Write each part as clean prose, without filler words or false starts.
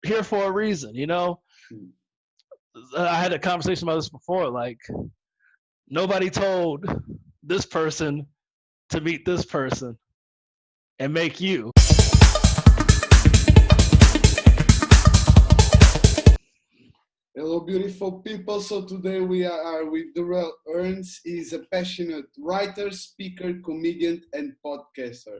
here for a reason, you know? I had a conversation about this before. Like, nobody told this person to meet this person and make you. Hello, beautiful people. So today we are with Durell Hearns. He's a passionate writer, speaker, comedian, and podcaster.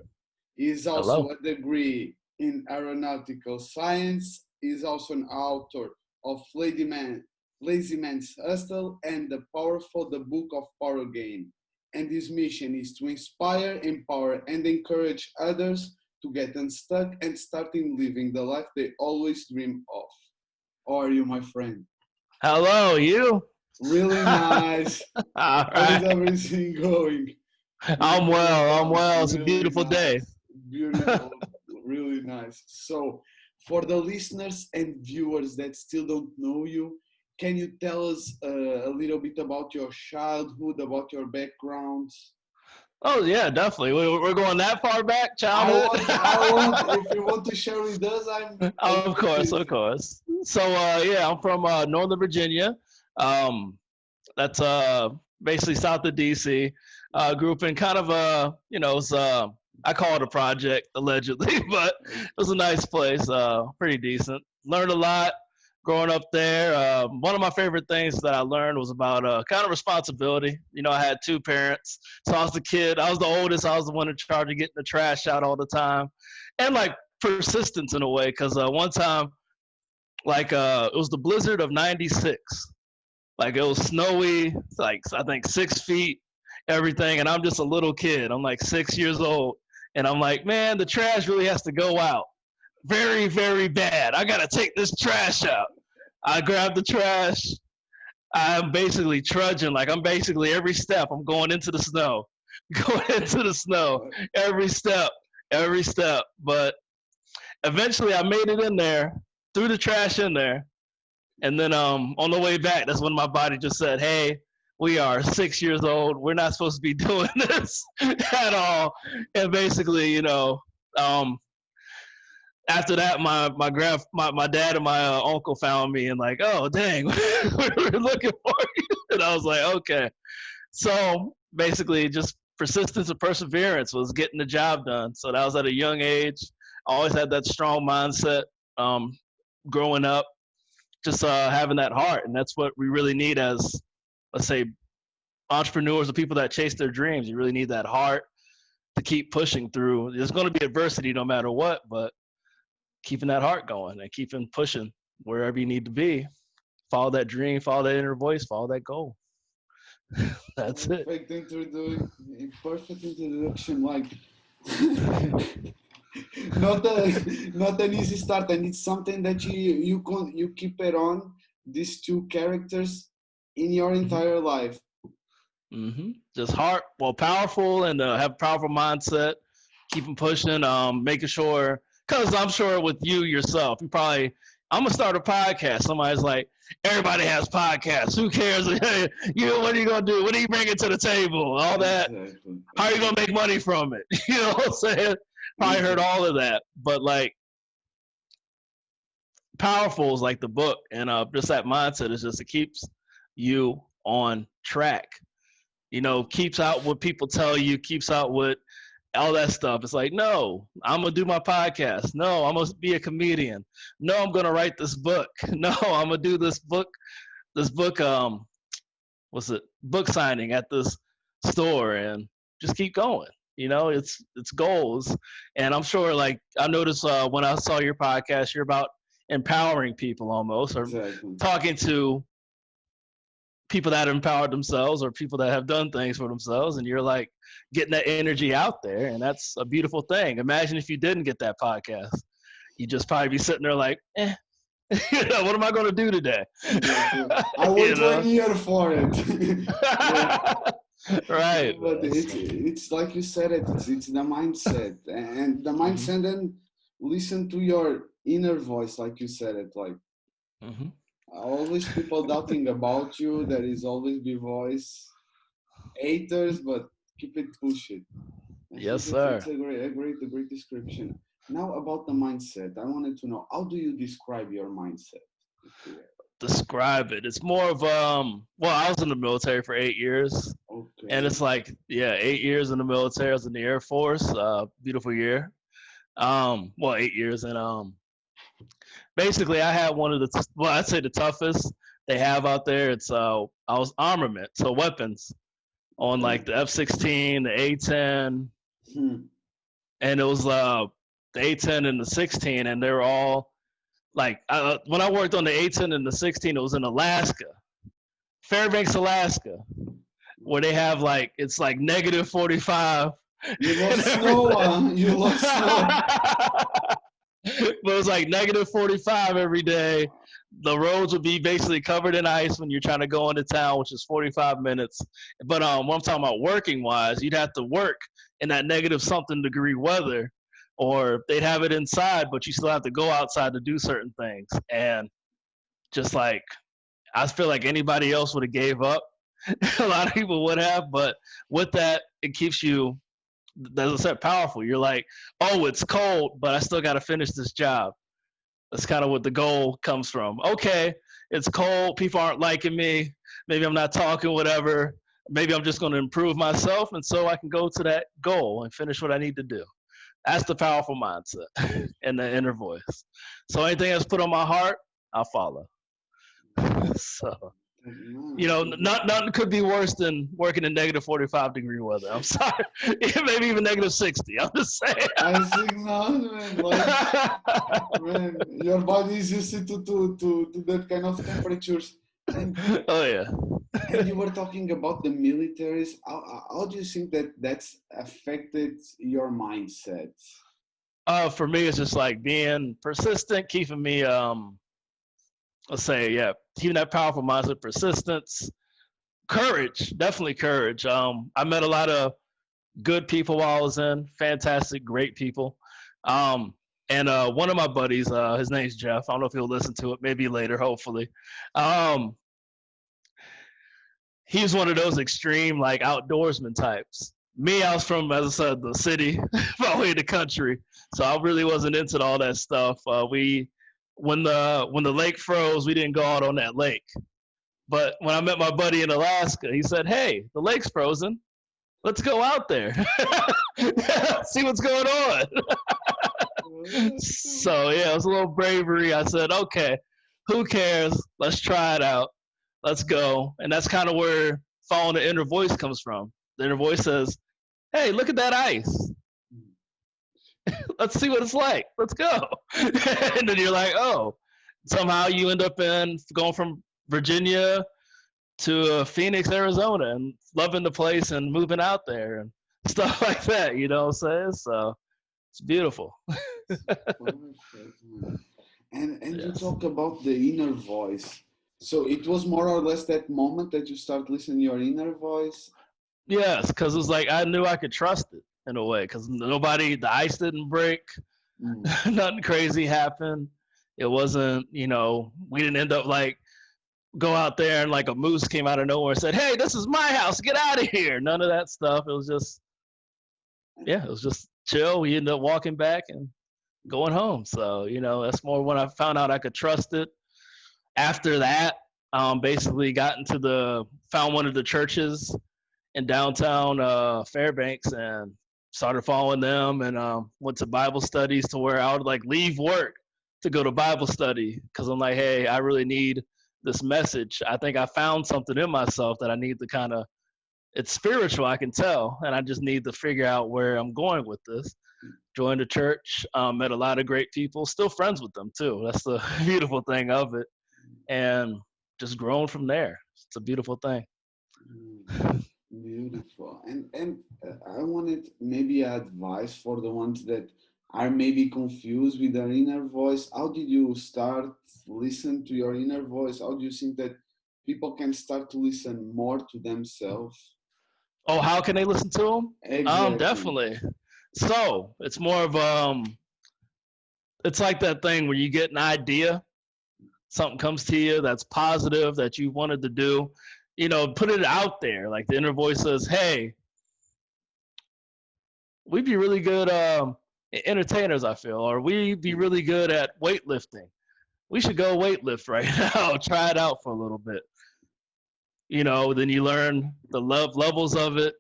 He is also Hello. a degree in Aeronautical Science. He is also an author of Lazy Man's Hustle and The Book of Power Game. And his mission is to inspire, empower, and encourage others to get unstuck and starting living the life they always dream of. How are you, my friend? Hello, you? Really nice. All How is right. everything going? I'm well. I'm well. It's a Really beautiful day. nice. Beautiful. Really nice. So, for the listeners and viewers that still don't know you, can you tell us a little bit about your childhood, about your background? Oh, yeah, definitely. We're going that far back, childhood? I want, if you want to share with us, I'm Of always course, of listening. course. So, yeah, I'm from Northern Virginia. Um, that's basically south of DC. Grew up in kind of it's I call it a project allegedly, but it was a nice place, pretty decent. Learned a lot growing up there. One of my favorite things that I learned was about kind of responsibility. You know, I had two parents, so I was the kid. I was the oldest. I was the one in charge of getting the trash out all the time, and like persistence in a way, because one time, like it was the blizzard of '96, like it was snowy, like I think 6 feet, everything, and I'm just a little kid. I'm like 6 years old, and I'm like, man, the trash really has to go out, very, very bad. I gotta take this trash out. I grab the trash. I'm basically trudging, like I'm basically every step. I'm going into the snow, going into the snow, every step, every step. But eventually, I made it in there, threw the trash in there, and then on the way back, that's when my body just said, "Hey, we are 6 years old. We're not supposed to be doing this at all." And basically, um, after that, my dad and my uncle found me and like, "Oh, dang, we were looking for you." And I was like, "Okay." So basically, just persistence and perseverance was getting the job done. So that was at a young age. I always had that strong mindset growing up, just having that heart, and that's what we really need as, let's say, entrepreneurs or people that chase their dreams. You really need that heart to keep pushing through. There's going to be adversity no matter what, but keeping that heart going and keeping pushing wherever you need to be. Follow that dream, follow that inner voice, follow that goal. That's it. Perfect introduction. Like not not an easy start, and it's something that you keep it on these two characters in your Mm-hmm. entire life. Just heart, well, powerful, and have a powerful mindset. Keep them pushing. Making sure, because I'm sure with you yourself, you probably, I'm gonna start a podcast. Somebody's like, everybody has podcasts. Who cares? You, what are you gonna do? What are you bringing to the table? All that. Exactly. How are you gonna make money from it? You know what I'm saying? Probably heard Exactly. all of that, but like, powerful is like the book, and just that mindset is just, it keeps you on track. Keeps out what people tell you, keeps out what all that stuff. It's like, no, I'm gonna do my podcast. No, I'm gonna be a comedian. No, I'm gonna write this book. No, I'm gonna do this book what's it, book signing at this store, and just keep going. It's goals. And I'm sure, like, I noticed when I saw your podcast, you're about empowering people almost, or Exactly. talking to people that have empowered themselves or people that have done things for themselves, and you're like getting that energy out there, and that's a beautiful thing. Imagine if you didn't get that podcast, you'd just probably be sitting there like, what am I going to do today? Exactly. I you wait know 1 year for it. But right, but man. So, it's like you said it. It's the mindset, and the hmm mindset. And listen to your inner voice, like you said it. Like hmm always, people doubting about you. There is always be voice haters, but keep it push it. I think yes, it's sir. a great description. Now about the mindset, I wanted to know, how do you describe your mindset? Describe it. It's more of well, I was in the military for 8 years. And Okay. it's like, yeah, 8 years in the military. I was in the Air Force. Beautiful year. Well, 8 years, and basically, I had one of the well, I'd say the toughest they have out there. It's I was armament, so weapons on like the F-16, the A-10, Hmm. and it was the A-10 and the 16, and they were all like when I worked on the A-10 and the 16, it was in Alaska, Fairbanks, Alaska, where they have like it's like negative 45 You love and snow, everything. you love snow. But it was like negative 45 every day. The roads would be basically covered in ice when you're trying to go into town, which is 45 minutes. But what I'm talking about working wise, you'd have to work in that negative something degree weather, or they'd have it inside, but you still have to go outside to do certain things. And just like I feel like anybody else would have gave up. A lot of people would have, but with that, it keeps you, as I said, powerful. You're like, oh, it's cold, but I still got to finish this job. That's kind of what the goal comes from. Okay, it's cold. People aren't liking me. Maybe I'm not talking, whatever. Maybe I'm just going to improve myself, and so I can go to that goal and finish what I need to do. That's the powerful mindset and the inner voice. So anything that's put on my heart, I'll follow. So Nice. nothing could be worse than working in negative 45-degree weather. I'm sorry, maybe even negative 60. I'm just saying. I think not, man. Like, man, your body is used to that kind of temperatures. And Oh yeah. and you were talking about the militaries. How do you think that that's affected your mindset? For me, it's just like being persistent, keeping me let's say, yeah, keeping that powerful mindset, persistence, courage, definitely courage. I met a lot of good people while I was in, fantastic, great people. Um, and one of my buddies, his name's Jeff. I don't know if he'll listen to it, maybe later, hopefully. Um, he was one of those extreme, like outdoorsman types. Me, I was from, as I said, the city, all the way in the country, so I really wasn't into all that stuff. When the lake froze, we didn't go out on that lake. But when I met my buddy in Alaska, he said, "Hey, the lake's frozen. Let's go out there, see what's going on." So yeah, it was a little bravery. I said, "Okay, who cares? Let's try it out. Let's go." And that's kind of where following the inner voice comes from. The inner voice says, "Hey, look at that ice. Let's see what it's like. Let's go." And then you're like, "Oh." Somehow you end up going from Virginia to Phoenix, Arizona, and loving the place and moving out there and stuff like that. You know what I'm saying? So it's beautiful. And you Yes. talk about the inner voice. So it was more or less that moment that you start listening to your inner voice. Yes, because it was like I knew I could trust it in a way because the ice didn't break, Mm. nothing crazy happened. It wasn't, we didn't end up like go out there and like a moose came out of nowhere and said, "Hey, this is my house, get out of here." None of that stuff. It was just, yeah, it was just chill. We ended up walking back and going home. So, that's more when I found out I could trust it. After that, basically found one of the churches in downtown Fairbanks and started following them and went to Bible studies to where I would like leave work to go to Bible study because I'm like, hey, I really need this message. I think I found something in myself that I need to kind of, it's spiritual, I can tell, and I just need to figure out where I'm going with this. Joined the church, met a lot of great people, still friends with them too. That's the beautiful thing of it. And just grown from there. It's a beautiful thing. Mm. Beautiful. And I wanted maybe advice for the ones that are maybe confused with their inner voice. How did you start listen to your inner voice? How do you think that people can start to listen more to themselves? Oh, how can they listen to them? Exactly. Definitely. So it's more of it's like that thing where you get an idea, something comes to you that's positive that you wanted to do, put it out there. Like the inner voice says, "Hey, we'd be really good entertainers, I feel, or we be really good at weightlifting. We should go weightlift right now. Try it out for a little bit. Then you learn the levels of it.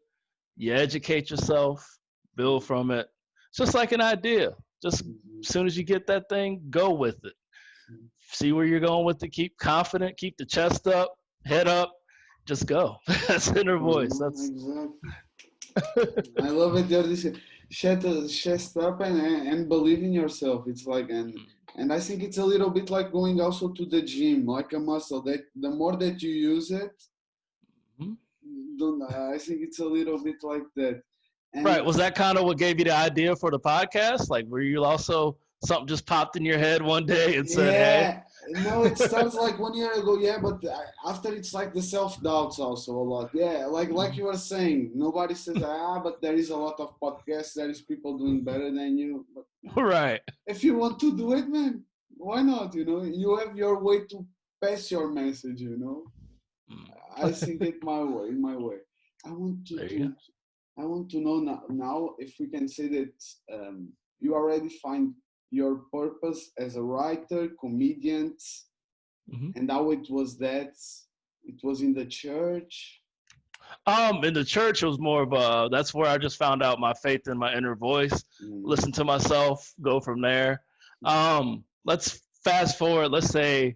You educate yourself, build from it. It's just like an idea. Just as soon as you get that thing, go with it. See where you're going with it. Keep confident. Keep the chest up, head up. Just go. That's inner voice. That's exactly. I love it. This chest up and believe in yourself. It's like and I think it's a little bit like going also to the gym, like a muscle. That the more that you use it, I think it's a little bit like that. And right. Was that kind of what gave you the idea for the podcast? Like, were you also something just popped in your head one day and said, "Hey"? No, it starts like 1 year ago. Yeah, but after it's like the self-doubts also a lot. Yeah, like you were saying, nobody says but there is a lot of podcasts. There is people doing better than you. But right. If you want to do it, man, why not? You have your way to pass your message. I think it my way. I want to know now if we can say that you already find your purpose as a writer, comedian, and how it was in the church. In the church, it was more of that's where I just found out my faith in my inner voice. Listen to myself, go from there. Let's fast forward. Let's say,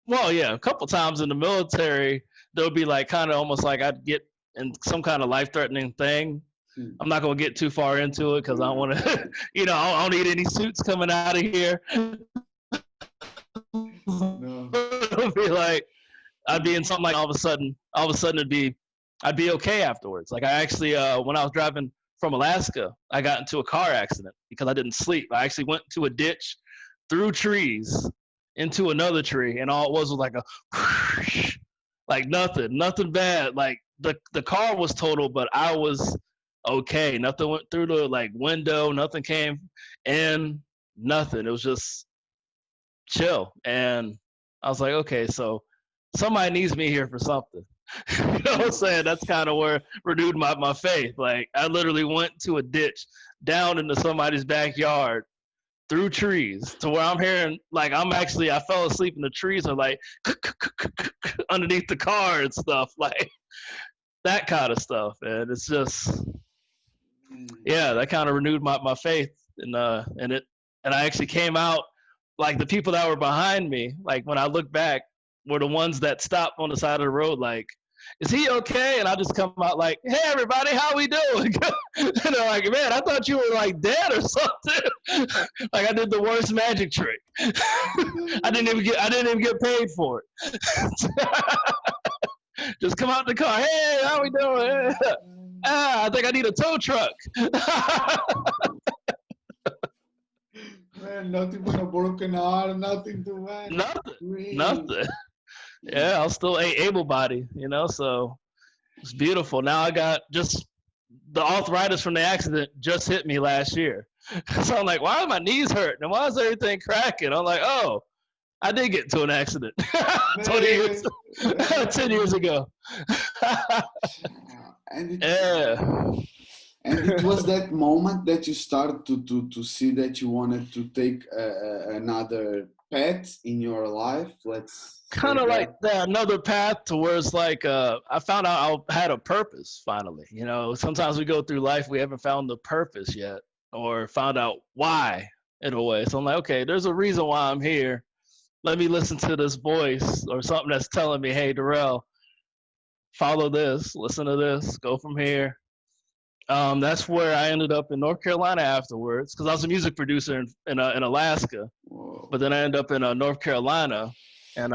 a couple times in the military, there'll be like kind of almost like I'd get in some kind of life-threatening thing. I'm not gonna get too far into it because I don't want to, I don't need any suits coming out of here. No. It'll be like I'd be in something like all of a sudden I'd be okay afterwards. Like I actually, when I was driving from Alaska, I got into a car accident because I didn't sleep. I actually went to a ditch, through trees, into another tree, and all it was like a whoosh, like nothing bad. Like the car was total, but I was okay. Nothing went through the like window, nothing came in, nothing. It was just chill. And I was like, okay, so somebody needs me here for something. You know what I'm saying? That's kind of where renewed my faith. Like I literally went to a ditch down into somebody's backyard through trees to where I'm hearing like I fell asleep and the trees are like underneath the car and stuff, like that kind of stuff. And it's just that kind of renewed my faith in it. And I actually came out like the people that were behind me, like when I look back, were the ones that stopped on the side of the road, like, is he okay? And I just come out like, hey everybody, how we doing? And they're like, man, I thought you were like dead or something. Like I did the worst magic trick. I didn't even get paid for it. Just come out the car, hey, how we doing? I think I need a tow truck. Man, not even a broken arm, nothing to man. Nothing. Yeah, I was still able-bodied, so it's beautiful. Now I got just the arthritis from the accident just hit me last year. So I'm like, why are my knees hurting? And why is everything cracking? I'm like, oh, I did get into an accident 10 years ago. And it was that moment that you started to see that you wanted to take another path in your life. Let's kind of like that another path to where it's like I found out I had a purpose finally. Sometimes we go through life, we haven't found the purpose yet or found out why in a way. So I'm like, okay, there's a reason why I'm here. Let me listen to this voice or something that's telling me, hey, Durell, follow this, listen to this, go from here. That's where I ended up in North Carolina afterwards because I was a music producer in Alaska. Whoa. But then I ended up in North Carolina and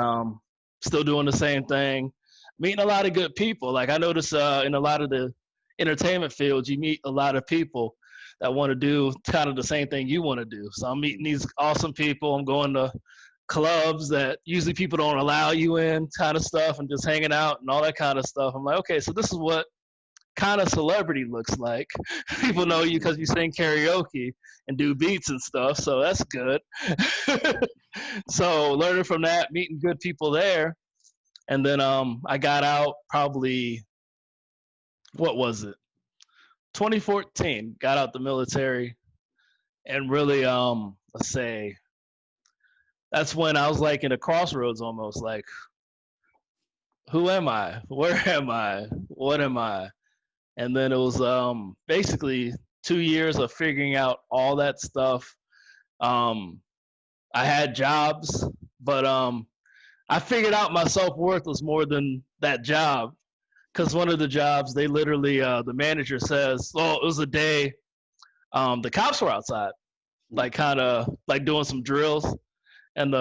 still doing the same thing, meeting a lot of good people. Like I noticed in a lot of the entertainment fields, you meet a lot of people that want to do kind of the same thing you want to do. So I'm meeting these awesome people. I'm going to clubs that usually people don't allow you in kind of stuff and just hanging out and all that kind of stuff. I'm like, okay, so this is what kind of celebrity looks like. People know you because you sing karaoke and do beats and stuff, so that's good. So learning from that, meeting good people there, and then I got out probably, what was it, 2014, got out the military, and really, let's say, that's when I was like in a crossroads almost, like, who am I? Where am I? What am I? And then it was basically 2 years of figuring out all that stuff. Um, I had jobs, but I figured out my self worth was more than that job. Because one of the jobs, they literally, the manager says, "Oh, it was a day. The cops were outside, like kind of like doing some drills." And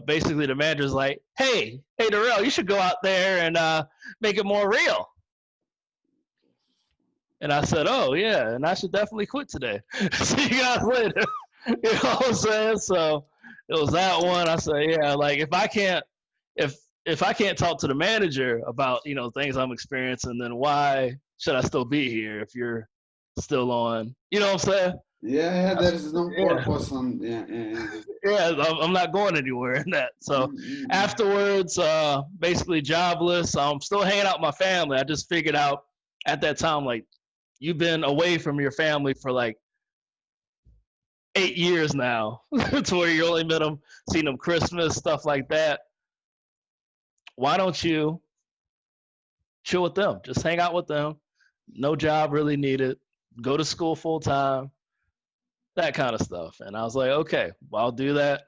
basically the manager's like, hey, Durell, you should go out there and make it more real. And I said, oh yeah, and I should definitely quit today. See you guys later. You know what I'm saying? So it was that one. I said, yeah, like if if I can't talk to the manager about things I'm experiencing, then why should I still be here if you're still on? You know what I'm saying? Yeah, there is no Yeah. purpose on. Yeah, Yeah, I'm not going anywhere in that. So afterwards, basically jobless. I'm still hanging out with my family. I just figured out at that time, like, you've been away from your family for like 8 years now, to where you only met them, seen them Christmas, stuff like that. Why don't you chill with them? Just hang out with them. No job really needed. Go to school full time. That kind of stuff. And I was like, okay, well, I'll do that.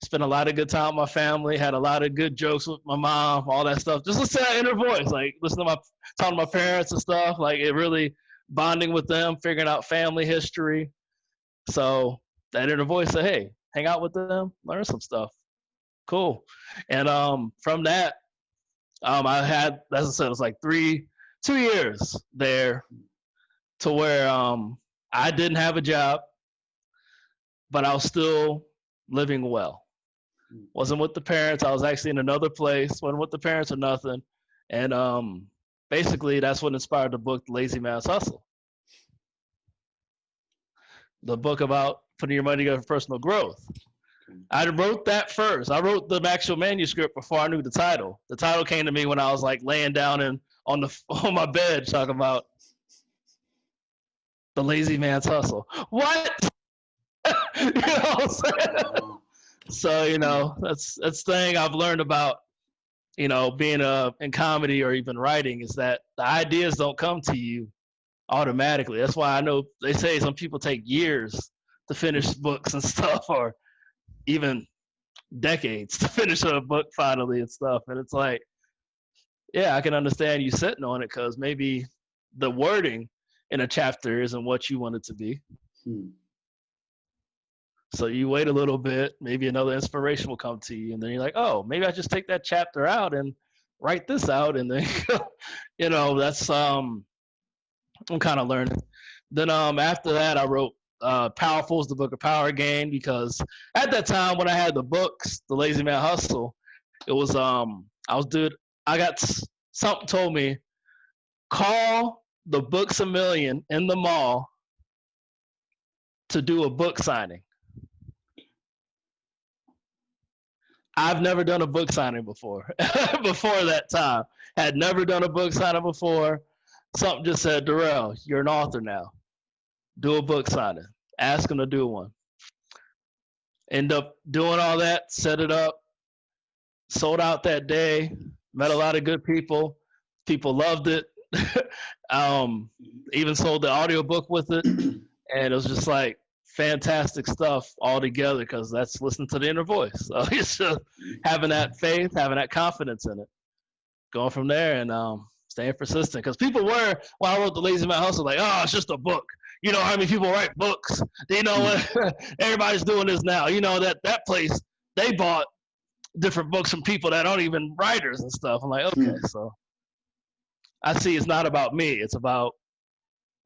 Spent a lot of good time with my family, had a lot of good jokes with my mom, all that stuff. Just listen to that inner voice, like listen to talking to my parents and stuff, like it really bonding with them, figuring out family history. So that inner voice said, hey, hang out with them, learn some stuff. Cool. And from that, I had, as I said, it was like 2 years there to where I didn't have a job, but I was still living well. Wasn't with the parents. I was actually in another place. Wasn't with the parents or nothing. And basically, that's what inspired the book, The Lazy Man's Hustle. The book about putting your money together for personal growth. I wrote that first. I wrote the actual manuscript before I knew the title. The title came to me when I was like laying down on my bed talking about The Lazy Man's Hustle. What? You know what I'm saying? So that's the thing I've learned about being in comedy or even writing, is that the ideas don't come to you automatically. That's why I know they say some people take years to finish books and stuff, or even decades to finish a book finally and stuff. And it's like, yeah, I can understand you sitting on it because maybe the wording in a chapter isn't what you want it to be. So you wait a little bit, maybe another inspiration will come to you, and then you're like, oh, maybe I just take that chapter out and write this out, and then that's I'm kind of learning. Then after that, I wrote Powerful is the Book of Power Again, because at that time when I had the books, The Lazy Man Hustle, it was I got something told me, call the Books A Million in the mall to do a book signing. I've never done a book signing before. Before that time, had never done a book signing before. Something just said, Durell, you're an author now. Do a book signing. Ask them to do one. End up doing all that, set it up, sold out that day, met a lot of good people. People loved it. Even sold the audiobook with it. And it was just like fantastic stuff all together, because that's listening to the inner voice. So it's just having that faith, having that confidence in it. Going from there and staying persistent. Because people were, when I wrote The Lazy Man Hustle, like, oh, it's just a book. You know how many people write books? You know what? Everybody's doing this now. You know that place, they bought different books from people that aren't even writers and stuff. I'm like, okay, so I see it's not about me. It's about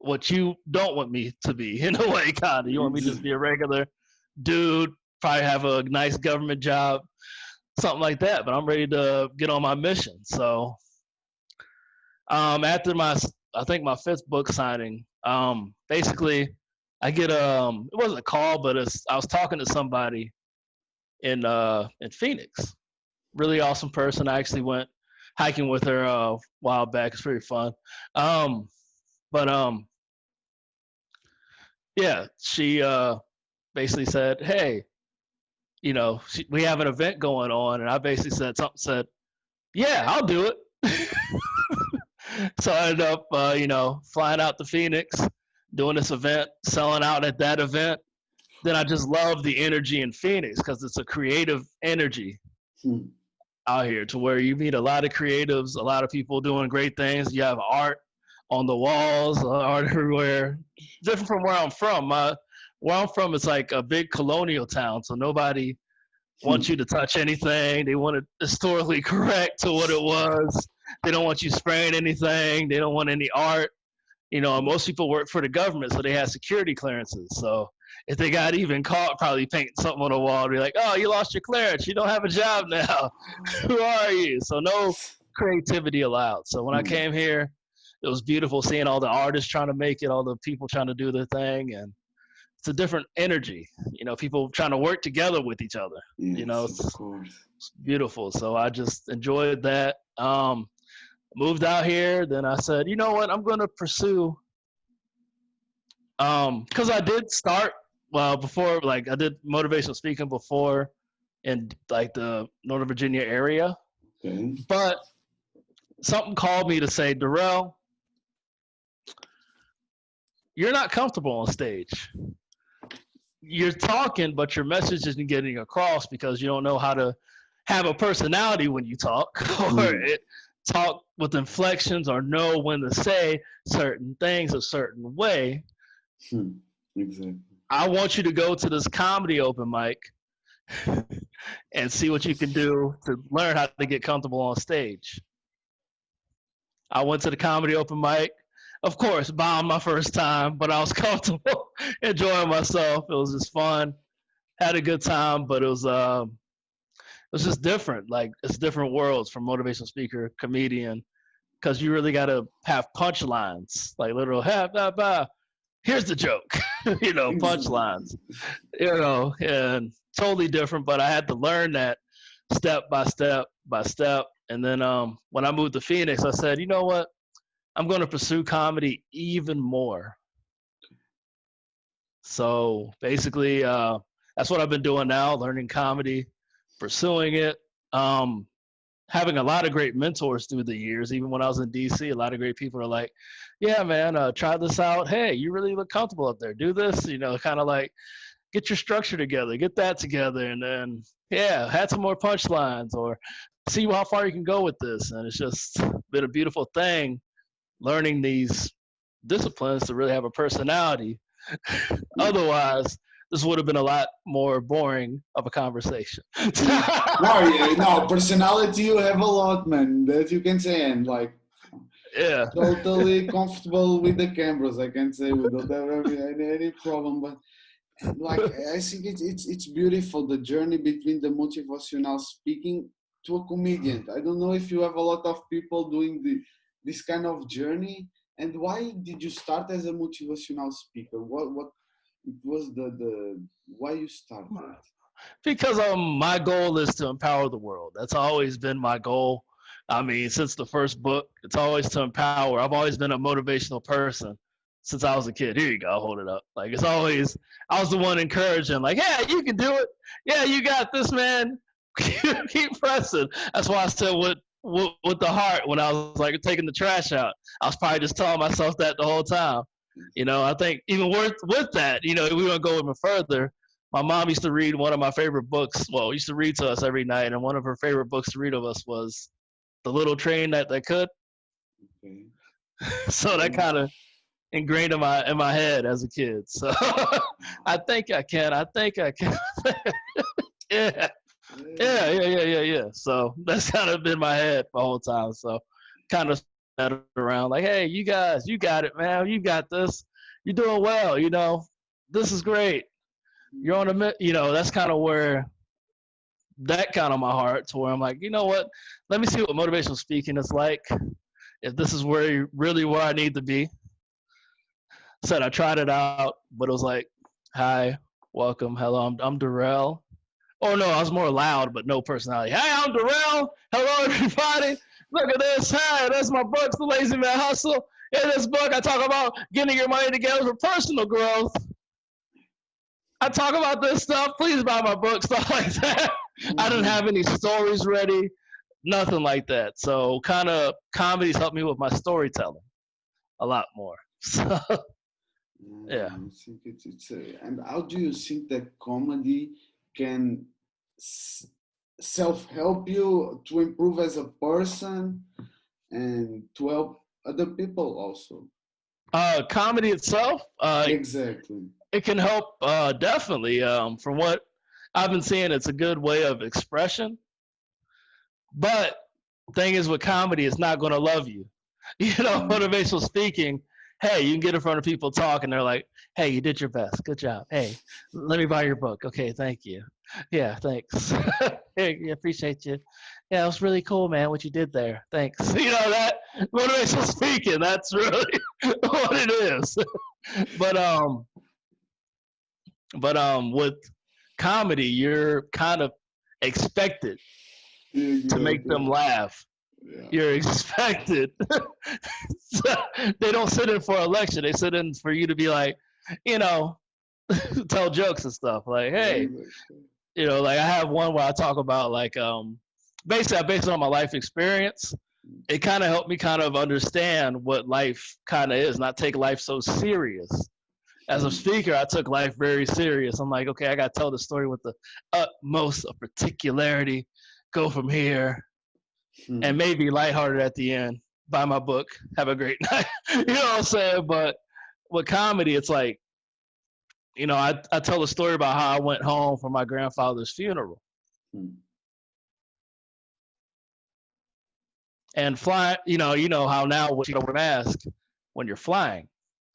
what you don't want me to be, in a way, kind of. You want me to just be a regular dude, probably have a nice government job, something like that. But I'm ready to get on my mission. So after I think my 5th book signing, basically I get it wasn't a call, but I was talking to somebody in Phoenix. Really awesome person. I actually went hiking with her a while back. It's pretty fun. But yeah, she basically said, hey, we have an event going on. And I basically said, yeah, I'll do it. So I ended up, flying out to Phoenix, doing this event, selling out at that event. Then I just love the energy in Phoenix because it's a creative energy out here to where you meet a lot of creatives, a lot of people doing great things. You have art on the walls, art everywhere. Different from where I'm from. Where I'm from, it's like a big colonial town, so nobody wants you to touch anything. They want it historically correct to what it was. They don't want you spraying anything. They don't want any art. Most people work for the government, so they have security clearances. So if they got even caught probably painting something on the wall, be like, oh, you lost your clearance. You don't have a job now. Who are you? So no creativity allowed. So when I came here, it was beautiful seeing all the artists trying to make it, all the people trying to do their thing. And it's a different energy, people trying to work together with each other. Yes, of course. It's beautiful. So I just enjoyed that. Moved out here. Then I said, you know what, I'm going to pursue, because I did start, before, I did motivational speaking before in the Northern Virginia area. Okay. But something called me to say, Durell, you're not comfortable on stage. You're talking, but your message isn't getting across because you don't know how to have a personality when you talk, or talk with inflections, or know when to say certain things a certain way. Exactly. I want you to go to this comedy open mic and see what you can do to learn how to get comfortable on stage. I went to the comedy open mic. Of course, bombed my first time, but I was comfortable, enjoying myself. It was just fun. Had a good time, but it was just different. It's different worlds from motivational speaker, comedian, because you really got to have punchlines, literal, here's the joke, punchlines, and totally different. But I had to learn that step by step by step. And then when I moved to Phoenix, I said, you know what? I'm going to pursue comedy even more. So basically, that's what I've been doing now, learning comedy, pursuing it, having a lot of great mentors through the years. Even when I was in DC, a lot of great people are like, yeah, man, try this out. Hey, you really look comfortable up there. Do this, kind of get your structure together, get that together. And then, had some more punchlines, or see how far you can go with this. And it's just been a beautiful thing, learning these disciplines to really have a personality. Otherwise, this would have been a lot more boring of a conversation. No, personality you have a lot, man, that you can say, and totally comfortable with the cameras, I can say, we don't have any problem. But I think it's beautiful, the journey between the motivational speaking to a comedian. I don't know if you have a lot of people doing this kind of journey. And why did you start as a motivational speaker? What was the why you started? Because my goal is to empower the world. That's always been my goal. I mean, since the first book, it's always to empower. I've always been a motivational person since I was a kid. Here you go, I'll hold it up. It's always, I was the one encouraging, yeah, you can do it. Yeah, you got this, man. Keep pressing. That's why I said with the heart, when I was taking the trash out, I was probably just telling myself that the whole time. I think even with that, we want to go even further. My mom used to read one of my favorite books. Well, used to read to us every night, and one of her favorite books to read of us was The Little Train That Could. Okay. So that kind of ingrained in my head as a kid. So I think I can. Yeah. So that's kind of been my head the whole time. So kind of around hey, you guys, you got it, man. You got this. You're doing well. This is great. You're on that's kind of where that kind of my heart, to where I'm you know what? Let me see what motivational speaking is like. If this is where I need to be. Said I tried it out, but it was hi, welcome, hello, I'm Durell. Oh no, I was more loud, but no personality. Hey, I'm Durell. Hello, everybody. Look at this. Hi, that's my book, The Lazy Man Hustle. In this book, I talk about getting your money together for personal growth. I talk about this stuff. Please buy my book, stuff like that. I didn't Mhm. have any stories ready, nothing like that. So kind of comedies helped me with my storytelling a lot more. So yeah. I think it's and how do you think that comedy can s- self-help you to improve as a person and to help other people also? Comedy itself, Exactly. it can help definitely. From what I've been seeing, it's a good way of expression. But thing is, with comedy, it's not going to love you. You know, Mm. motivational speaking. Hey, you can get in front of people talking. They're like, "Hey, you did your best. Good job. Hey, let me buy your book. Okay, thank you. Yeah, thanks. Hey, yeah, appreciate you. Yeah, it was really cool, man. What you did there. Thanks. You know that motivational speaking. That's really what it is. But with comedy, you're kind of expected to Yeah, make them laugh. yeah. You're expected. So they don't sit in for a lecture. They sit in for you to be like, you know, tell jokes and stuff. Like, hey, Exactly. like I have one where I talk about like basically I base it on my life experience. It kind of helped me kind of understand what life kind of is, not take life so serious. As a Hmm. speaker, I took life very serious. I'm like, okay, I got to tell the story with the utmost of particularity, go from here, and Hmm. maybe lighthearted at the end. Buy my book, have a great night. You know what I'm saying? But with comedy, it's like, I tell a story about how I went home for my grandfather's funeral Hmm. and fly. You know how now you don't wear a mask when you're flying.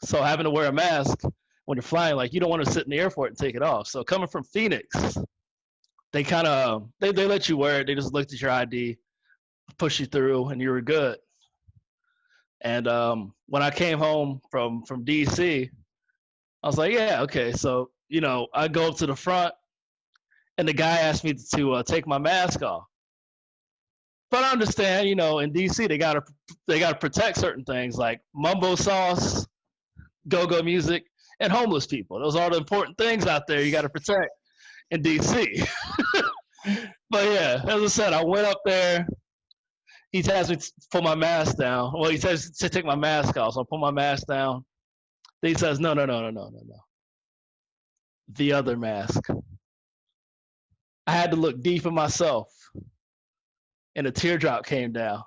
So having to wear a mask when you're flying, like you don't want to sit in the airport and take it off. So coming from Phoenix, they kind of they let you wear it. They just looked at your ID, push you through, and you were good. And when I came home from DC, I was like, yeah, okay. So I go up to the front, and the guy asked me to take my mask off. But I understand, in DC they gotta protect certain things like mumbo sauce, go-go music, and homeless people. Those are the important things out there you got to protect in DC. But yeah, as I said, I went up there. He asked me to put my mask down. Well, he says to take my mask off, so I put my mask down. Then he says, no, no, no, no, no, no, no. The other mask. I had to look deep in myself, and a teardrop came down.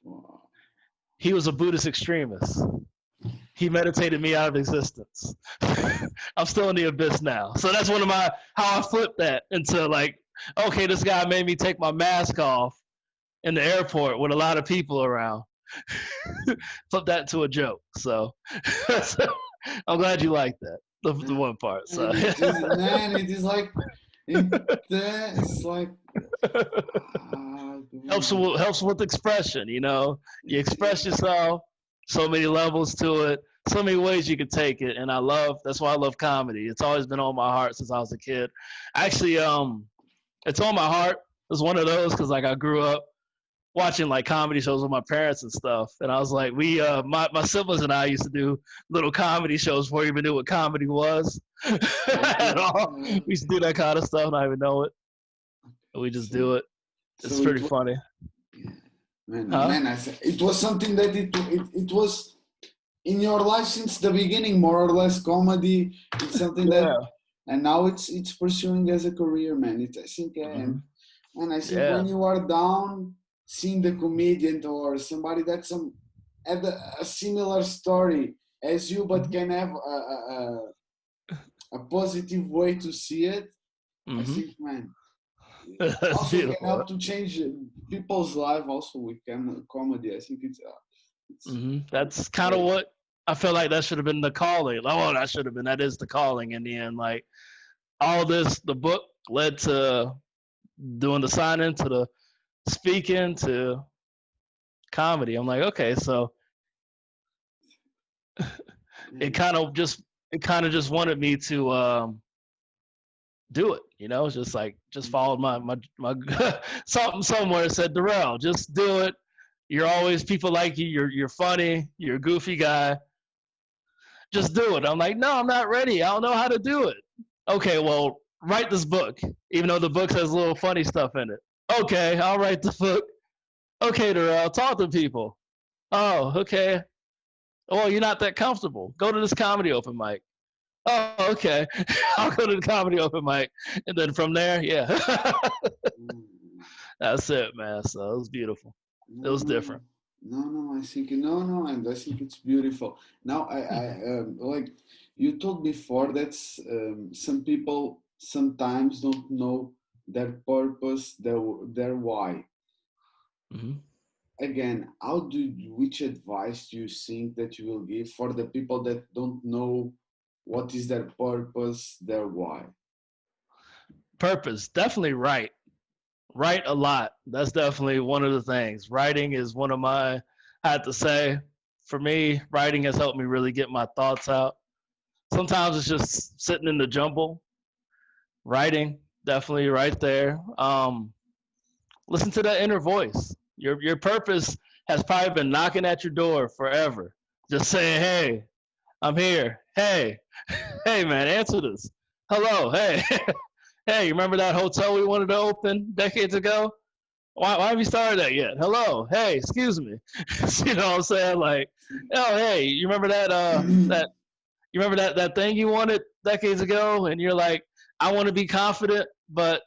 Wow. He was a Buddhist extremist. He meditated me out of existence. I'm still in the abyss now. So that's one of my how I flipped that into like, okay, this guy made me take my mask off in the airport with a lot of people around. Flip that to a joke. So I'm glad you like that. The one part. So And it is, man, it is like, it's like, I don't know. helps with expression. You express yourself. So many levels to it. So many ways you could take it, and that's why I love comedy. It's always been on my heart since I was a kid. Actually, it's on my heart. It's one of those because like I grew up watching like comedy shows with my parents and stuff, and I was like, my siblings and I used to do little comedy shows before we even knew what comedy was at Okay. all. We used to do that kind of stuff, not even know it. We just So, do it. It's so pretty it was, funny, yeah, man, huh? man, it was something that it was in your life since the beginning, more or less. Comedy, it's something that, Yeah. and now it's pursuing as a career, man. I think, Hmm. and I think Yeah. when you are down, seeing the comedian or somebody that's had a similar story as you, but Hmm. can have a positive way to see it, I Hmm. think, man, That's also can beautiful. help to change people's life. Also with comedy, I think That's kind of great. what I feel like that should have been the calling. Oh, that should have been. That is the calling in the end. Like all this, the book led to doing the signing, to the speaking, to comedy. I'm like, okay, so it And, kind of just it kind of just wanted me to do it. It's just like just followed my something somewhere said Durell, just do it. You're always people like you. You're funny. You're a goofy guy. Just do it. I'm like, no, I'm not ready. I don't know how to do it. Okay, well, write this book, even though the book has little funny stuff in it. Okay, I'll write the book. Okay, Durell, talk to people. Oh, okay. Well, you're not that comfortable. Go to this comedy open mic. Oh, okay. I'll go to the comedy open mic. And then from there, yeah. That's it, man. So it was beautiful. It was different. I think no, and I think it's beautiful. Now, I like you told before that some people sometimes don't know their purpose, their why. Mm-hmm. Again, which advice do you think that you will give for the people that don't know what is their purpose, their why? Purpose, definitely write. Write a lot. That's definitely one of the things. Writing is one of my, I have to say, for me, writing has helped me really get my thoughts out. Sometimes it's just sitting in the jumble. Writing, definitely right there. Listen to that inner voice. Your purpose has probably been knocking at your door forever. Just saying, hey, I'm here. Hey, hey, man, answer this. Hello, hey, hey, you remember that hotel we wanted to open decades ago? Why have you started that yet? Hello, hey, excuse me. You know what I'm saying? Like, oh, hey, you remember that you remember that thing you wanted decades ago? And you're like, I want to be confident, but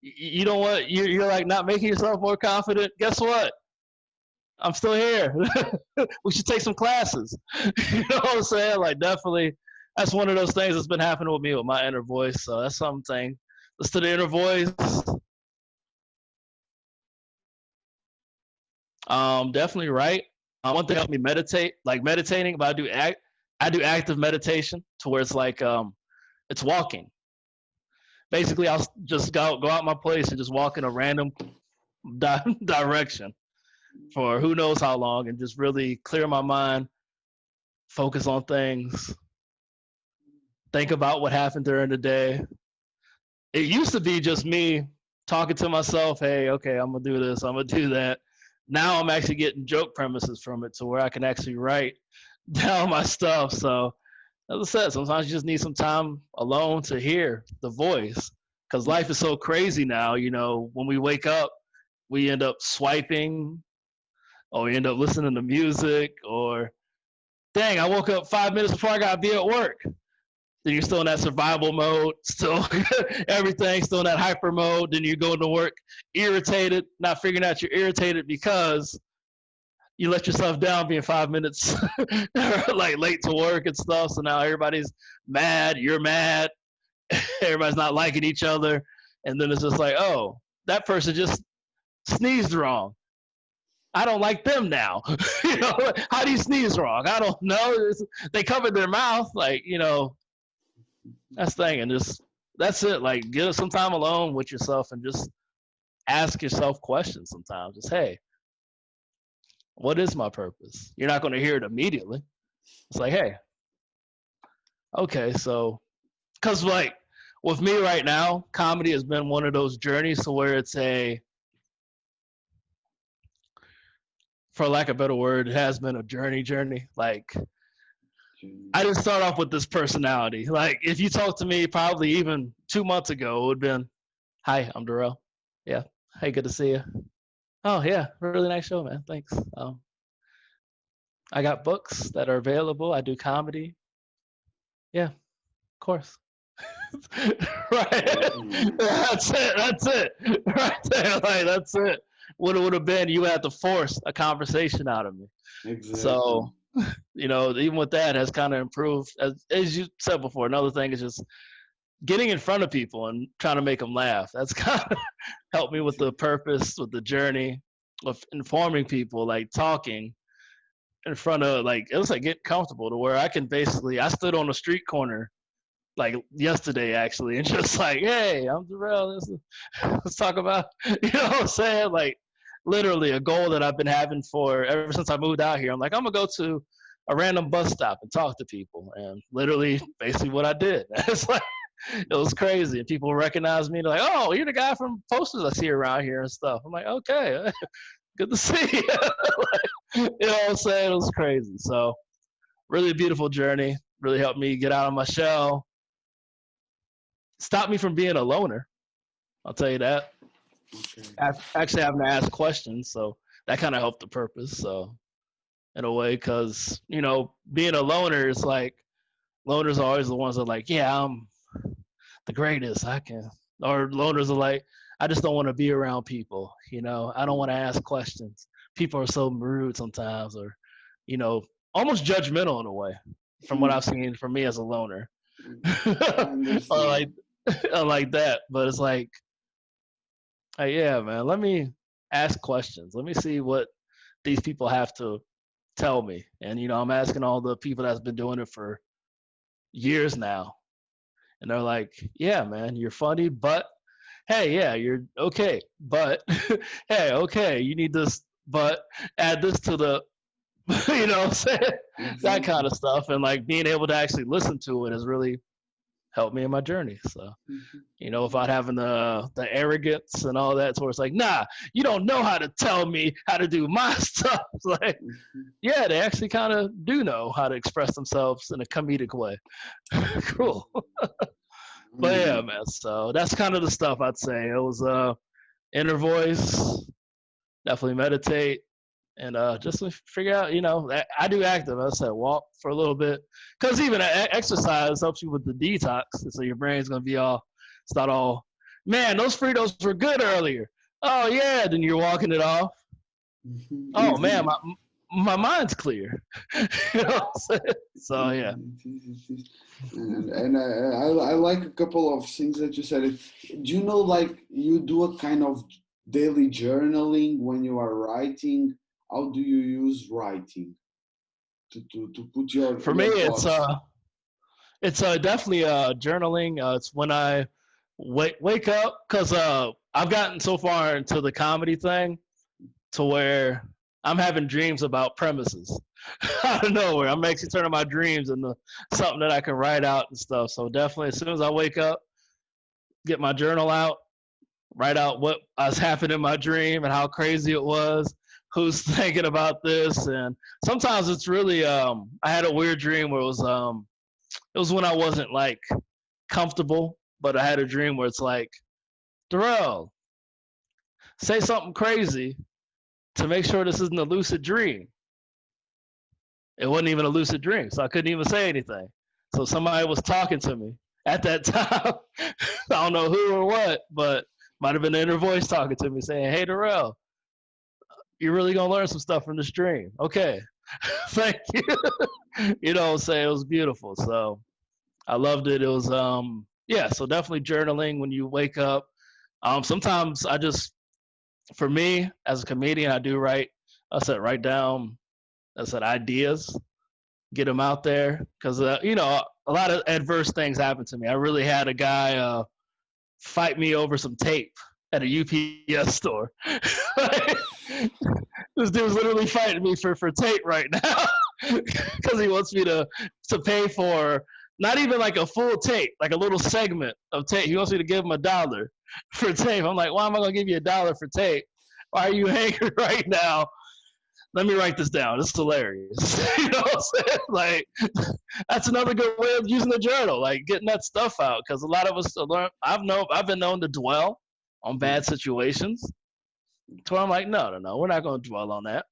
you don't want you're like not making yourself more confident. Guess what? I'm still here. We should take some classes. You know what I'm saying? Like, definitely, that's one of those things that's been happening with me with my inner voice. So that's something. Listen to the inner voice. Definitely right. One thing helped me meditate, like meditating, but I do active meditation to where it's like it's walking. Basically, I'll just go out my place and just walk in a random direction for who knows how long, and just really clear my mind, focus on things, think about what happened during the day. It used to be just me talking to myself, hey, okay, I'm gonna do this, I'm gonna do that. Now I'm actually getting joke premises from it to where I can actually write down my stuff. So as I said, sometimes you just need some time alone to hear the voice, because life is so crazy now. You know, when we wake up, we end up swiping, or we end up listening to music, or dang, I woke up 5 minutes before I gotta be at work. Then you're still in that survival mode, still everything, still in that hyper mode. Then you go to work irritated, not figuring out you're irritated because you let yourself down being 5 minutes like late to work and stuff. So now everybody's mad, you're mad, everybody's not liking each other. And then it's just like, oh, that person just sneezed wrong. I don't like them now. You know, how do you sneeze wrong? I don't know. They covered their mouth, like, you know, that's the thing. And just, that's it. Like, get some time alone with yourself and just ask yourself questions sometimes. Just, hey, what is my purpose? You're not going to hear it immediately. It's like, hey, okay, so, because like with me right now, comedy has been one of those journeys to where it's for lack of a better word, it has been a journey. Like, I didn't start off with this personality. Like, if you talked to me probably even 2 months ago, it would have been, hi, I'm Durell. Yeah, hey, good to see you. Oh, yeah, really nice show, man. Thanks. I got books that are available. I do comedy. Yeah, of course. Right. That's it. Right there. Like, that's it. What it would have been, you had to force a conversation out of me. Exactly. So, you know, even with that has kind of improved. As you said before, another thing is just getting in front of people and trying to make them laugh. That's kind of helped me with the purpose, with the journey of informing people, like talking in front of, like, it was like get comfortable to where I can basically, I stood on a street corner like yesterday actually, and just like, hey, I'm Durell. Let's talk about, you know what I'm saying? Like, literally a goal that I've been having for ever since I moved out here. I'm like, I'm gonna go to a random bus stop and talk to people, and literally, basically, what I did. It's like, it was crazy, and people recognize me. They're like, oh, you're the guy from posters I see around here and stuff. I'm like, okay, good to see you. Like, you know what I'm saying? It was crazy. So, really beautiful journey. really helped me get out of my shell. Stopped me from being a loner. I'll tell you that. Okay. Actually having to ask questions, so that kind of helped the purpose. So in a way, because being a loner is like loners are always the ones that are like, yeah, I'm the greatest. I can. Or loners are like, I just don't want to be around people. I don't want to ask questions. People are so rude sometimes, or almost judgmental in a way. From what I've seen, from me as a loner, I or understand. like, or like that. But it's like, hey, yeah, man. Let me ask questions. Let me see what these people have to tell me. And I'm asking all the people that's been doing it for years now, and they're like, yeah, man, you're funny, but hey, yeah, you're okay, but hey, okay, you need this, but add this to the, what I'm saying, that kind Exactly. of stuff, and like being able to actually listen to it has really helped me in my journey. So Mhm. without having the arrogance and all that, where it's like, nah, you don't know how to tell me how to do my stuff. It's like, Mhm. yeah, they actually kind of do know how to express themselves in a comedic way. Cool. But yeah, Mm. man. So that's kind of the stuff I'd say. It was inner voice, definitely meditate, and just to figure out. I do active. I said walk for a little bit, because even exercise helps you with the detox. So your brain's gonna be all, it's not all, man, those Fritos were good earlier. Oh yeah, then you're walking it off. Mhm. Oh man, my mind's clear. What I'm saying? So yeah. It is. And I like a couple of things that you said. Do you know, like, you do a kind of daily journaling when you are writing? How do you use writing to put For me, your it's thoughts? definitely journaling. It's when I wake up, because I've gotten so far into the comedy thing to where I'm having dreams about premises out of nowhere. I'm actually turning my dreams into something that I can write out and stuff. So definitely, as soon as I wake up, get my journal out, write out what has happened in my dream and how crazy it was. Who's thinking about this? And sometimes it's really I had a weird dream where it was when I wasn't like comfortable, but I had a dream where it's like, Durell, say something crazy to make sure this isn't a lucid dream. It wasn't even a lucid dream, so I couldn't even say anything. So somebody was talking to me at that time. I don't know who or what, but might have been an inner voice talking to me saying, hey, Durell, you're really going to learn some stuff from this dream. Okay. Thank you. What I'm saying? It was beautiful. So I loved it. It was, yeah, so definitely journaling when you wake up. Sometimes for me as a comedian, I do write down, ideas, get them out there. Cause, a lot of adverse things happened to me. I really had a guy, fight me over some tape at a UPS store. This dude's literally fighting me for tape right now because he wants me to pay for not even like a full tape, like a little segment of tape. He wants me to give him $1 for tape. I'm like, why am I gonna give you $1 for tape? Why are you angry right now? Let me write this down. This is hilarious. You know what I'm saying? Like, that's another good way of using the journal, like getting that stuff out. Because a lot of us learn. I've been known to dwell on bad situations. So I'm like, no, no, no, we're not going to dwell on that.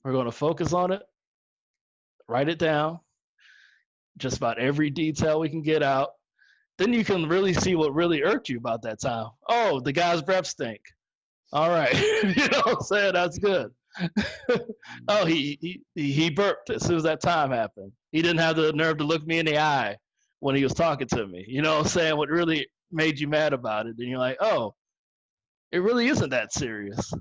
We're going to focus on it, write it down, just about every detail we can get out. Then you can really see what really irked you about that time. Oh, the guy's breath stink. All right, you know what I'm saying? That's good. Oh, he burped as soon as that time happened. He didn't have the nerve to look me in the eye when he was talking to me. You know what I'm saying? What really made you mad about it? And you're like, oh, it really isn't that serious.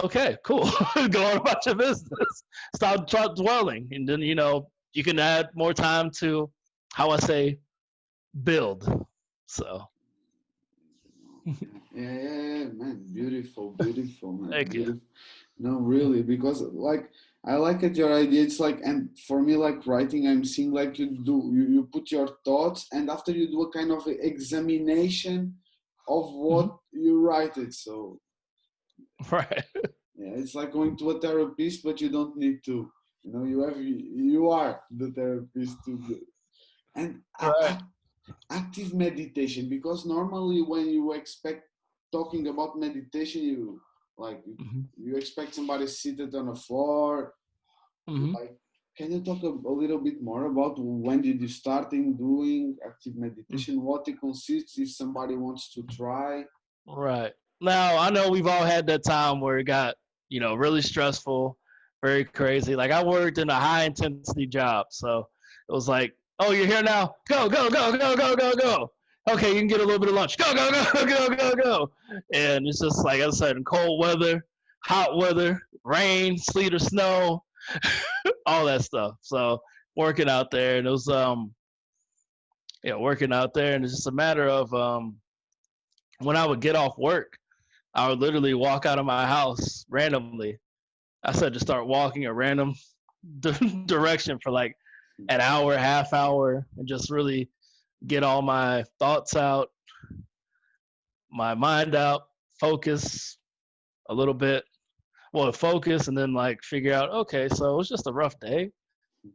Okay, cool. Go on about your business. Stop dwelling, and then you can add more time to how I say build. So Yeah, man, beautiful, beautiful, man, thank you. beautiful. No, really, because like I like it your idea. It's like, and for me, like writing, I'm seeing like you put your thoughts, and after you do a kind of examination of Mhm. what you write it. So Right. yeah, it's like going to a therapist, but you don't need to. You know, you are the therapist to do. And Right. active meditation, because normally when you expect talking about meditation, you like Mm-hmm. you expect somebody seated on the floor. Mm-hmm. Like, can you talk a little bit more about when did you start in doing active meditation, what it consists, if somebody wants to try? Right. Now, I know we've all had that time where it got, really stressful, very crazy. Like I worked in a high intensity job. So it was like, oh, you're here now? Go, go, go, go, go, go, go. Okay, you can get a little bit of lunch. Go, go, go, go, go, go. And it's just like I said, in cold weather, hot weather, rain, sleet or snow, all that stuff. So working out there and it was working out there and it's just a matter of when I would get off work, I would literally walk out of my house randomly. I said to start walking a random direction for like an hour, half hour, and just really get all my thoughts out, my mind out, focus a little bit. Well, focus and then like figure out, okay, so it was just a rough day.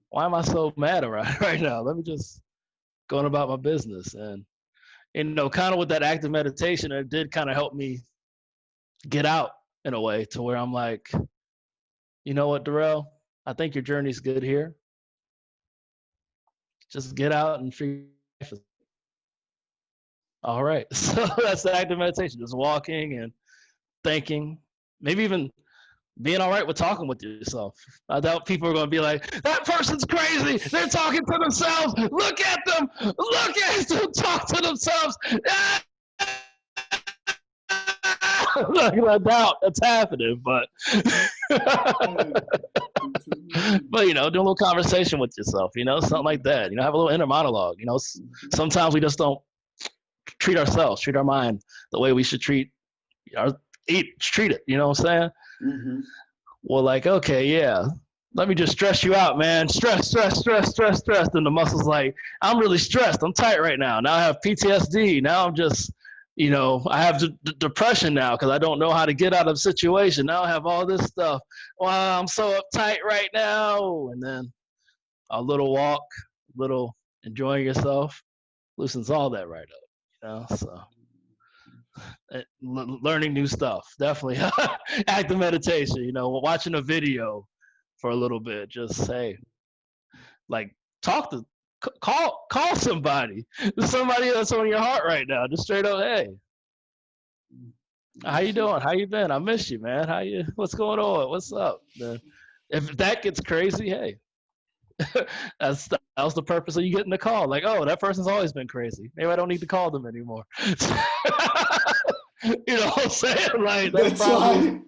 Why am I so mad right now? Let me just go on about my business. And, kind of with that active meditation, it did kind of help me get out in a way to where I'm like, you know what, Durell? I think your journey's good here. Just get out and figure life is all right. So that's the active meditation, just walking and thinking, maybe even being all right with talking with yourself. I doubt people are going to be like, that person's crazy. They're talking to themselves. Look at them. Look at them talk to themselves. I doubt that's happening, but but do a little conversation with yourself, something like that. Have a little inner monologue. Sometimes we just don't treat ourselves, treat our mind the way we should treat treat it. You know what I'm saying? Mm-hmm. Well, like, okay, yeah, let me just stress you out, man. Stress, stress, stress, stress, stress. And the muscle's like, I'm really stressed. I'm tight right now. Now I have PTSD. Now I'm just, I have depression now because I don't know how to get out of the situation. Now I have all this stuff. Wow, I'm so uptight right now. And then a little walk, a little enjoying yourself loosens all that right up, so learning new stuff, definitely. Active meditation, watching a video for a little bit, just say, like, talk to, call somebody that's on your heart right now, just straight up, hey, how you doing, how you been, I miss you, man, what's going on, what's up, man? If that gets crazy, hey, that was the purpose of you getting the call. Like, oh, that person's always been crazy. Maybe I don't need to call them anymore. You know what I'm saying? Like, that's probably.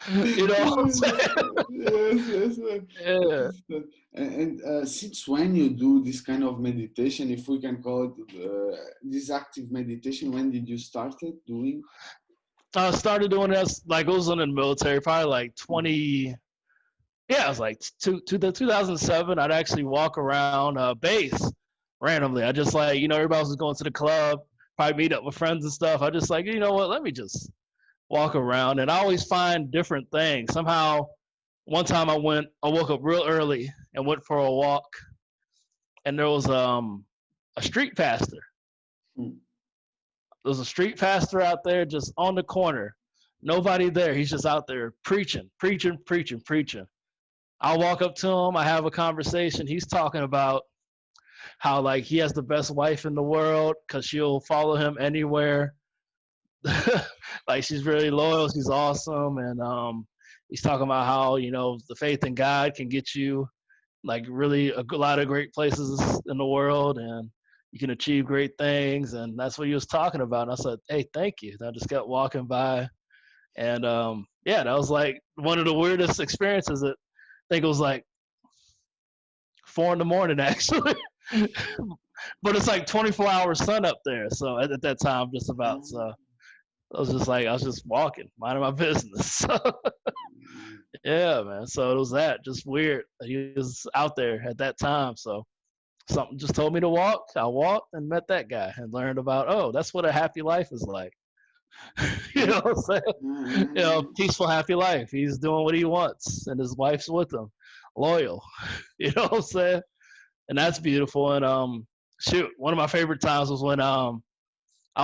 You know what I'm saying? Yes. Yeah. And since when you do this kind of meditation, if we can call it this active meditation, when did you start it doing? I started doing this, like, it was in the military, probably like 20. Yeah, it was like 2007. I'd actually walk around base randomly. I just like, everybody was going to the club, probably meet up with friends and stuff. I just like, you know what, let me just walk around. And I always find different things. Somehow, one time I woke up real early and went for a walk. And there was a street pastor. There was a street pastor out there just on the corner. Nobody there. He's just out there preaching. I'll walk up to him. I have a conversation. He's talking about how, like, he has the best wife in the world because she'll follow him anywhere. Like, she's really loyal. She's awesome. And he's talking about how, the faith in God can get you, like, really a lot of great places in the world. And you can achieve great things. And that's what he was talking about. And I said, hey, thank you. And I just kept walking by. And that was like one of the weirdest experiences. I think it was like 4 a.m, actually. But it's like 24-hour sun up there. So at that time, just about. So I was just walking, minding my business. So, yeah, man. So it was just weird. He was out there at that time. So something just told me to walk. I walked and met that guy and learned about, oh, that's what a happy life is like. You know what I'm saying? You know, Mm-hmm. peaceful, happy life. He's doing what he wants, and his wife's with him, loyal. You know what I'm saying? And that's beautiful. And shoot, one of my favorite times was when I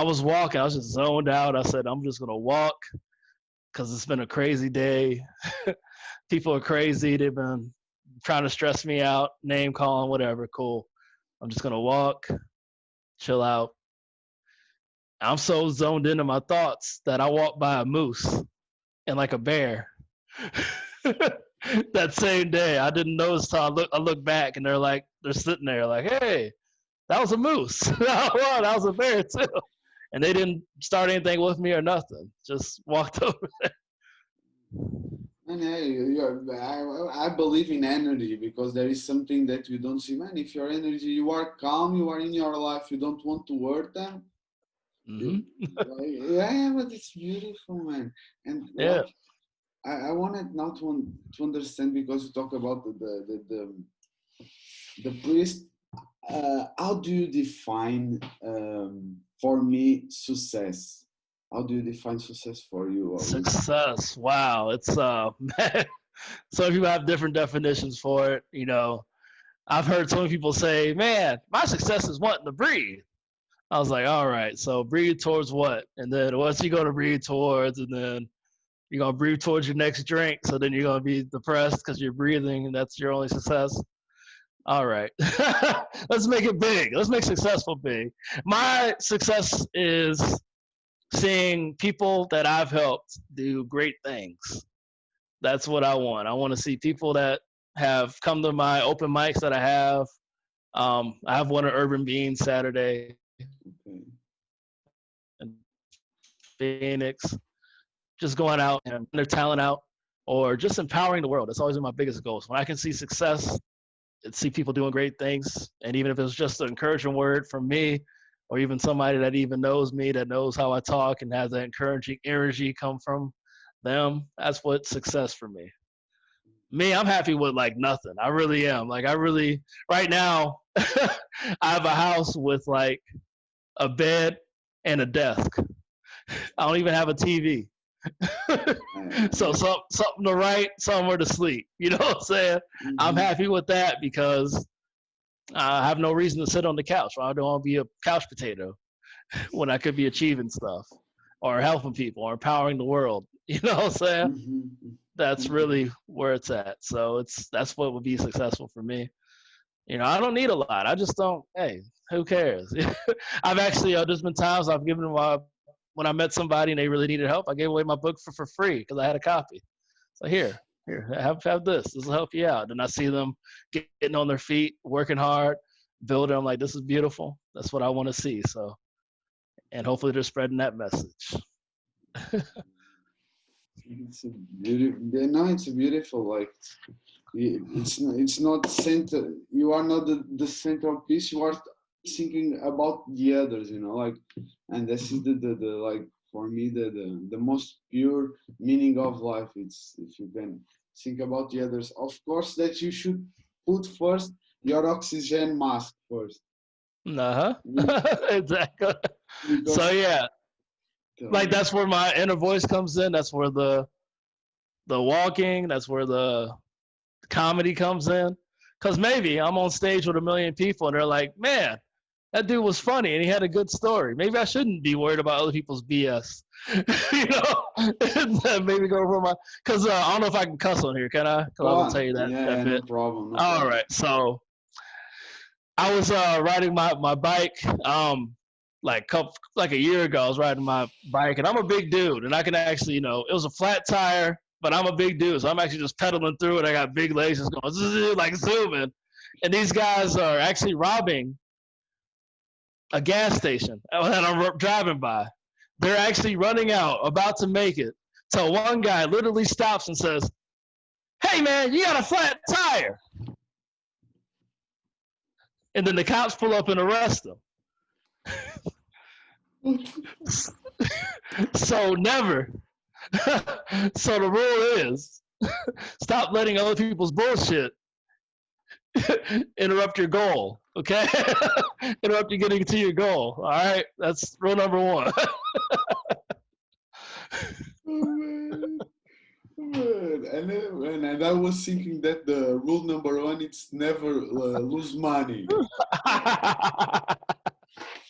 was walking. I was just zoned out. I said, I'm just gonna walk because it's been a crazy day. People are crazy. They've been trying to stress me out, name calling, whatever. Cool. I'm just gonna walk, chill out. I'm so zoned into my thoughts that I walked by a moose and like a bear. That same day, I didn't notice till I look back and they're sitting there like, hey, that was a moose. That was a bear too. And they didn't start anything with me or nothing. Just walked over. And yeah, I believe in energy because there is something that you don't see. Man, if your energy, you are calm, you are in your life, you don't want to hurt them. Mm-hmm. Yeah, but it's beautiful, man. And Yeah. like, I wanted now to understand because you talk about the priest. How do you define, for me, success? How do you define success for you? Success. Wow. It's man, some people have different definitions for it. You know, I've heard some people say, man, my success is wanting to breathe. I was like, all right, so breathe towards what? And then what's you going to breathe towards? And then you're going to breathe towards your next drink. So then you're going to be depressed because you're breathing and that's your only success. All right. Let's make it big. Let's make successful big. My success is seeing people that I've helped do great things. That's what I want. I want to see people that have come to my open mics that I have. I have one at Urban Beans Saturday Okay. in Phoenix, just going out and their talent out or just empowering the world. That's always been my biggest goals. When I can see success and see people doing great things, and even if it's just an encouraging word from me or even somebody that even knows me, that knows how I talk and has that encouraging energy come from them, that's what success for me. Me, I'm happy with like nothing. I really am. Like I really right now I have a house with like a bed and a desk. I don't even have a TV. So something to write, somewhere to sleep. You know what I'm saying? I'm Mhm. happy with that because I have no reason to sit on the couch. I don't want to be a couch potato when I could be achieving stuff or helping people or empowering the world. You know what I'm saying? Mhm. That's Mhm. really where it's at. So that's what would be successful for me. You know, I don't need a lot. I just don't. Hey, who cares? I've actually there's been times I've given my when I met somebody and they really needed help. I gave away my book for free because I had a copy. So here, have this. This will help you out. And I see them getting on their feet, working hard, building. I'm like, this is beautiful. That's what I want to see. So, and hopefully they're spreading that message. It's a beautiful. No, it's a beautiful. Like it's not center. You are not the centerpiece. You are thinking about the others. You know, like, and this is the like for me the most pure meaning of life. It's if you can think about the others. Of course, that you should put first your oxygen mask first. Uh Be- huh. Exactly. So because yeah, tell like me. that's where my inner voice comes in. That's where the walking. That's where the comedy comes in. Because maybe I'm on stage with a million people and they're like, man, that dude was funny and he had a good story. Maybe I shouldn't be worried about other people's BS. You know, maybe go for my. Because I don't know if I can cuss on here, can I? Because Go I will tell on. you Yeah, that yeah, no bit. problem, no All problem. right. So I was riding my bike. Like a year ago, I was riding my bike, and I'm a big dude, and I can actually, it was a flat tire, but I'm a big dude, so I'm actually just pedaling through it. I got big legs, just going like zooming, and these guys are actually robbing a gas station that I'm driving by. They're actually running out, about to make it. So one guy literally stops and says, "Hey man, you got a flat tire," and then the cops pull up and arrest him. So never. So the rule is stop letting other people's bullshit interrupt your goal. Okay, interrupt you getting to your goal. All right, that's rule number one. Oh, man. Man, and I was thinking that the rule number one is never lose money.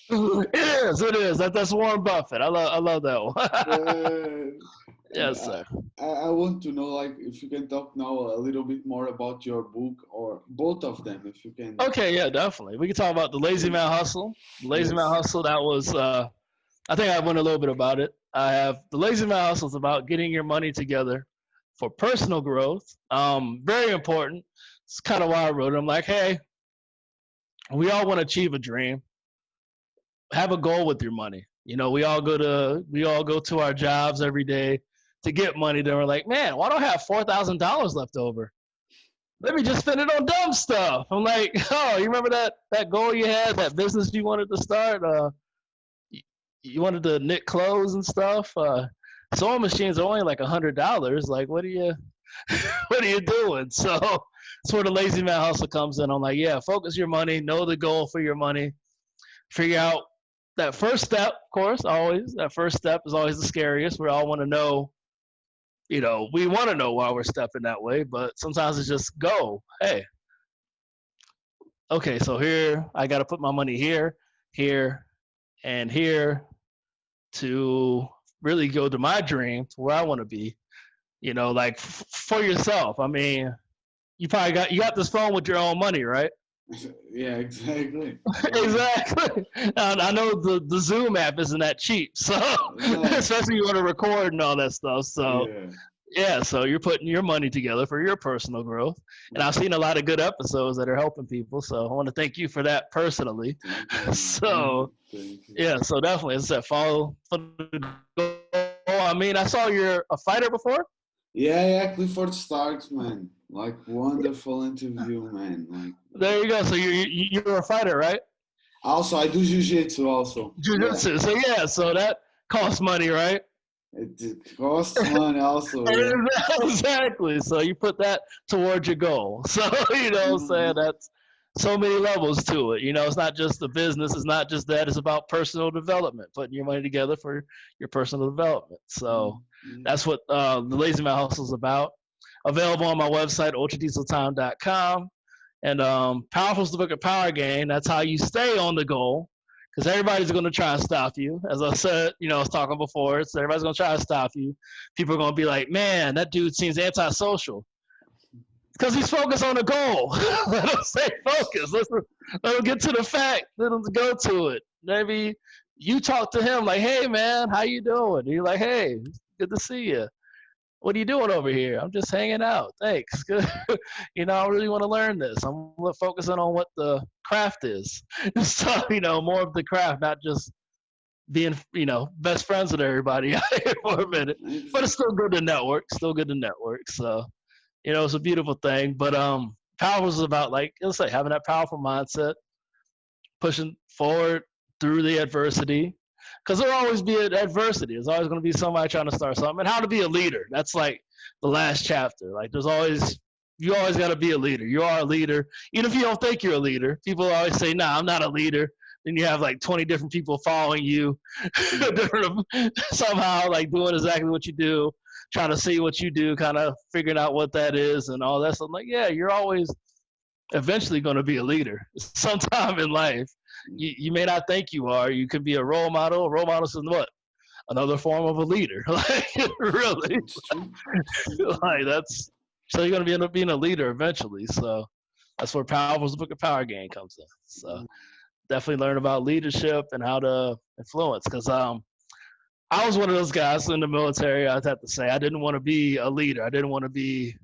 It is. That's Warren Buffett. I love that one. And Yes, sir. I want to know, like, if you can talk now a little bit more about your book or both of them, if you can. Okay, yeah, definitely. We can talk about the Lazy Man Hustle. The Lazy Man Yes. Hustle, that was, I think I went a little bit about it. I have the Lazy Man Hustle is about getting your money together for personal growth. Very important. It's kind of why I wrote it. I'm like, hey, we all want to achieve a dream. Have a goal with your money. You know, we all go to our jobs every day to get money. Then we're like, man, why don't I have $4,000 left over? Let me just spend it on dumb stuff. I'm like, oh, you remember that goal you had, that business you wanted to start? You wanted to knit clothes and stuff. Sewing machines are only like $100. Like, what are you what are you doing? So that's where the Lazy Man Hustle comes in. I'm like, yeah, focus your money, know the goal for your money, figure out that first step. Of course, always that first step is always the scariest. We all want to know. You know, we want to know why we're stepping that way, but sometimes it's just go. Hey, okay, so here I got to put my money here, here, and here to really go to my dream, to where I want to be. You know, like for yourself. I mean, you got this phone with your own money, right? Yeah, exactly. Exactly. I know the Zoom app isn't that cheap, so No. especially when you want to record and all that stuff. So Yeah. yeah, so you're putting your money together for your personal growth, and I've seen a lot of good episodes that are helping people. So I want to thank you for that personally. Thank you. So Thank you. yeah, so definitely, as I said, follow the goal. I mean, I saw you're a fighter before. Yeah, Clifford Starks, man. Like, wonderful interview, man. Like, There you go. So you're a fighter, right? also, I do jiu-jitsu also. Yeah. Jiu-jitsu. So yeah, so that costs money, right? It costs money also, yeah. Exactly. So you put that towards your goal. So you know what I'm saying, Mhm. that's so many levels to it. You know, it's not just the business, it's not just that, it's about personal development, putting your money together for your personal development. So Mhm. that's what the Lazy Man Hustle is about. Available on my website, ultradieseltime.com. And Powerful's the book of power game. That's how you stay on the goal, because everybody's going to try and stop you. As I said, you know, I was talking before, so everybody's going to try to stop you. People are going to be like, man, that dude seems antisocial. Because he's focused on the goal. Let him stay focused. Let him get to the fact. Let him go to it. Maybe you talk to him like, hey, man, how you doing? And you're like, hey, good to see you. What are you doing over here? I'm just hanging out. Thanks. Good. You know, I really want to learn this. I'm focusing on what the craft is. So, you know, more of the craft, not just being, you know, best friends with everybody out here for a minute. But it's still good to network. Still good to network. So, you know, it's a beautiful thing. But power is about, like, let's say, having that powerful mindset, pushing forward through the adversity, because there'll always be an adversity. There's always going to be somebody trying to start something. And how to be a leader. That's like the last chapter. Like you always got to be a leader. You are a leader. Even if you don't think you're a leader, people always say, nah, I'm not a leader. Then you have like 20 different people following you, somehow like doing exactly what you do, trying to see what you do, kind of figuring out what that is and all that. So I'm like, yeah, you're always eventually going to be a leader sometime in life. You may not think you are. You could be a role model. A role model is what? Another form of a leader. Like, really? It's true. It's true. Like, that's so you're going to end up being a leader eventually. So that's where Powerful's Book of Power Game comes in. So definitely learn about leadership and how to influence. Because I was one of those guys in the military. I'd have to say I didn't want to be a leader. I didn't want to be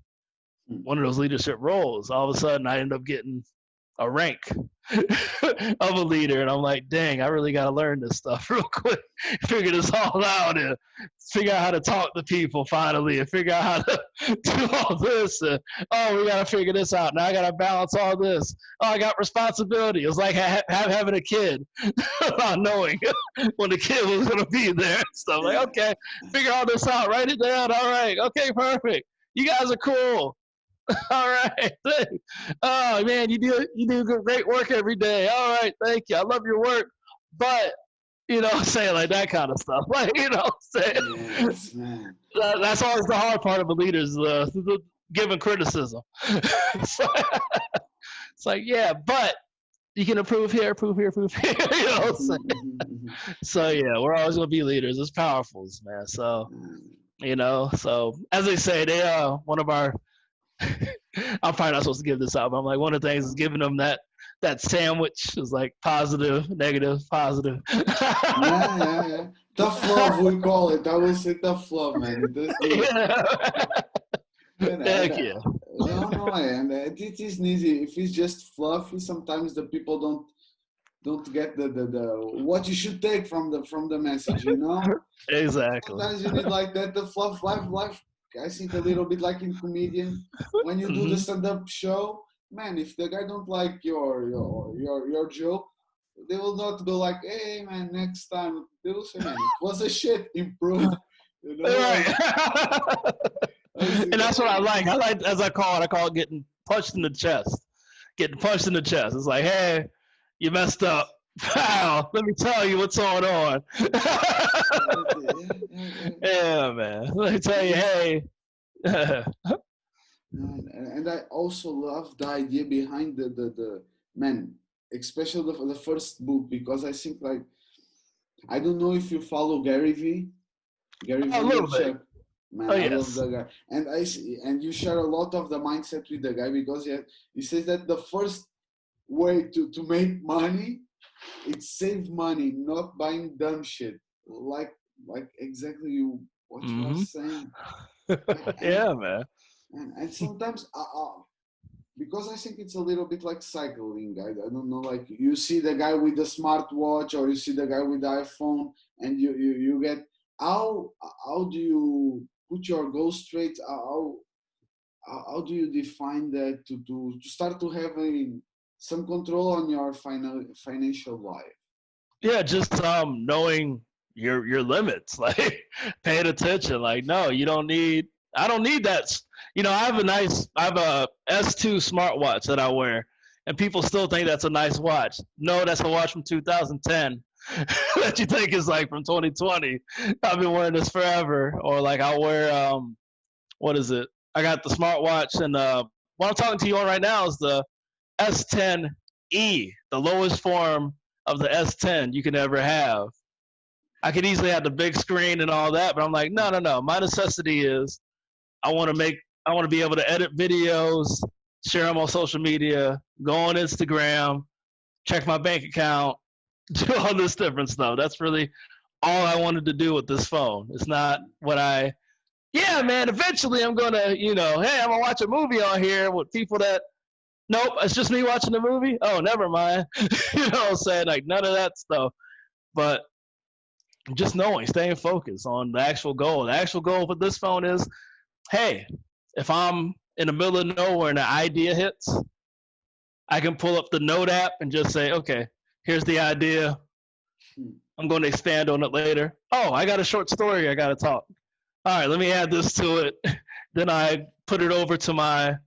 one of those leadership roles. All of a sudden, I end up getting a rank of a leader, and I'm like, dang, I really got to learn this stuff real quick, figure this all out, and figure out how to talk to people finally, and figure out how to do all this. And, oh, we got to figure this out. Now I got to balance all this. Oh, I got responsibility. It's like having a kid, not knowing when the kid was going to be there. So I'm like, okay, figure all this out, write it down. All right, okay, perfect. You guys are cool. All right. Oh man, you do great work every day. All right, thank you. I love your work, but You know what I'm saying? Like that kind of stuff. Like, you know what I'm saying? Yes, man. That's always the hard part of a leader is giving criticism. So, it's like, yeah, but you can improve here, improve here, improve here. You know what I'm saying? So yeah, we're always gonna be leaders. It's powerful, man. So you know, so as they say, they one of our I'm probably not supposed to give this out, but I'm like one of the things is giving them that sandwich is like positive, negative, positive. Yeah. Tough love, we call it. I will say tough love, man. Yeah. Heck yeah. No, and it isn't easy. If it's just fluffy, sometimes the people don't get the what you should take from the message, you know. Exactly. Sometimes you need like that, the fluff life. I think a little bit like in comedian when you do the stand-up show, man. If the guy don't like your joke, they will not go like, hey man, next time. They will say, man, it was a shit, improve. You know? Right. And that's what I like. I like, as I call it getting punched in the chest. Getting punched in the chest. It's like, hey, you messed up. Wow, let me tell you what's going on. Yeah, man. Let me tell you, hey. And I also love the idea behind the man, especially the first book, because I think like, I don't know if you follow Gary V. Gary A little bit. Man, Oh, I yes. love the guy, and you share a lot of the mindset with the guy, because he says that the first way to make money, it's save money, not buying dumb shit. Like exactly what you are saying. Yeah, man. And sometimes, because I think it's a little bit like cycling. I don't know, like you see the guy with the smartwatch, or you see the guy with the iPhone, and you get how do you put your goals straight? How do you define that to start to having some control on your financial life? Yeah, just knowing your limits, like paying attention. Like, no, you don't need. I don't need that. You know, I have a S2 smartwatch that I wear, and people still think that's a nice watch. No, that's a watch from 2010 that you think is like from 2020. I've been wearing this forever. Or like I'll wear what is it? I got the smartwatch, and what I'm talking to you on right now is the S10e, the lowest form of the S10 you can ever have. I could easily have the big screen and all that, but I'm like, no. My necessity is I want to be able to edit videos, share them on social media, go on Instagram, check my bank account, do all this different stuff. That's really all I wanted to do with this phone. It's not what yeah, man, eventually I'm going to, you know, hey, I'm going to watch a movie on here with people that, nope, it's just me watching the movie. Oh, never mind. You know what I'm saying? Like none of that stuff. But just knowing, staying focused on the actual goal. The actual goal for this phone is, hey, if I'm in the middle of nowhere and an idea hits, I can pull up the Note app and just say, okay, here's the idea. I'm going to expand on it later. Oh, I got a short story I got to talk. All right, let me add this to it. Then I put it over to my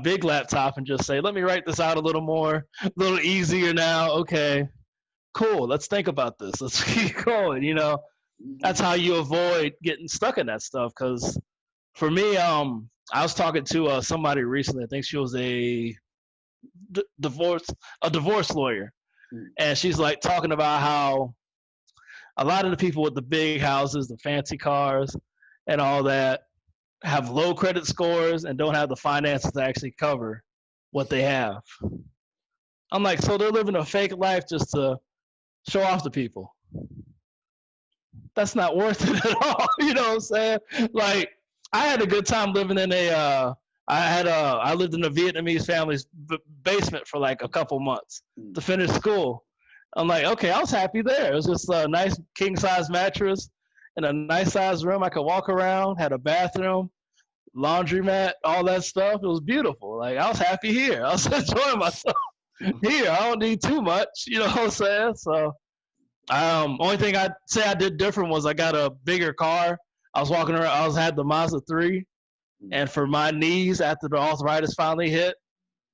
big laptop and just say, let me write this out a little more, a little easier now. Okay, cool. Let's think about this. Let's keep going. You know, that's how you avoid getting stuck in that stuff. Because for me, I was talking to somebody recently. I think she was a divorce lawyer, and she's like talking about how a lot of the people with the big houses, the fancy cars, and all that have low credit scores and don't have the finances to actually cover what they have. I'm like, so they're living a fake life just to show off to people. That's not worth it at all. You know what I'm saying? Like, I had a good time living in I lived in a Vietnamese family's basement for like a couple months to finish school. I'm like, okay, I was happy there. It was just a nice king size mattress in a nice size room. I could walk around, had a bathroom, laundromat, all that stuff. It was beautiful. Like, I was happy here. I was enjoying myself here. I don't need too much. You know what I'm saying? So, only thing I'd say I did different was I got a bigger car. I was walking around. Had the Mazda 3, and for my knees, after the arthritis finally hit,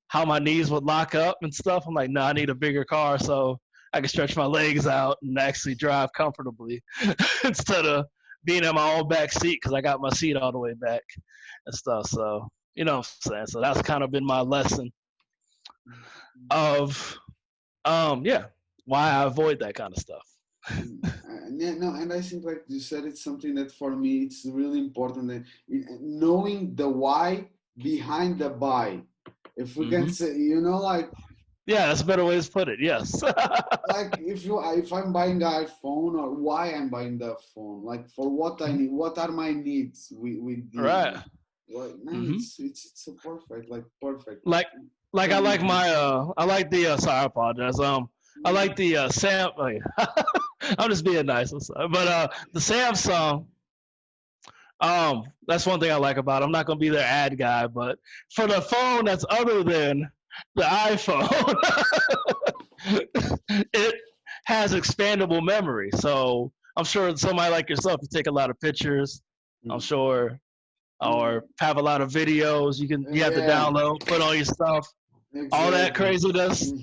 how my knees would lock up and stuff. I'm like, no, I need a bigger car. So I can stretch my legs out and actually drive comfortably instead of being in my own back seat because I got my seat all the way back and stuff. So, you know what I'm saying? So that's kind of been my lesson of, yeah, why I avoid that kind of stuff. Yeah, no, and I think like you said, it's something that for me it's really important that knowing the why behind the buy. If we can say, you know, like yeah, that's a better way to put it. Yes. like if I'm buying an iPhone, or why I'm buying the phone, like for what I need, what are my needs with the Right. like, man, it's so perfect, like perfect. Like I like my I like the sorry, I apologize. I like the Sam. I'm just being nice, but the Samsung. That's one thing I like about it. I'm not gonna be their ad guy, but for the phone that's other than the iPhone, it has expandable memory. So I'm sure somebody like yourself, you take a lot of pictures. I'm sure, or have a lot of videos. You have to download, put all your stuff, all that craziness.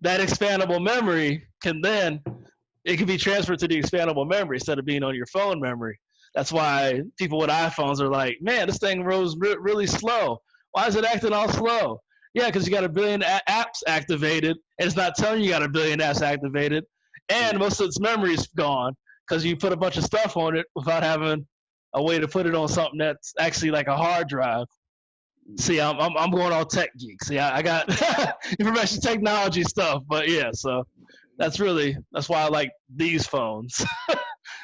That expandable memory can be transferred to the expandable memory instead of being on your phone memory. That's why people with iPhones are like, man, this thing goes really slow. Why is it acting all slow? Yeah, because you got a billion apps activated, and it's not telling you got a billion apps activated, and most of its memory is gone because you put a bunch of stuff on it without having a way to put it on something that's actually like a hard drive. See, I'm going all tech geek. See, I got information technology stuff, but yeah, so that's why I like these phones.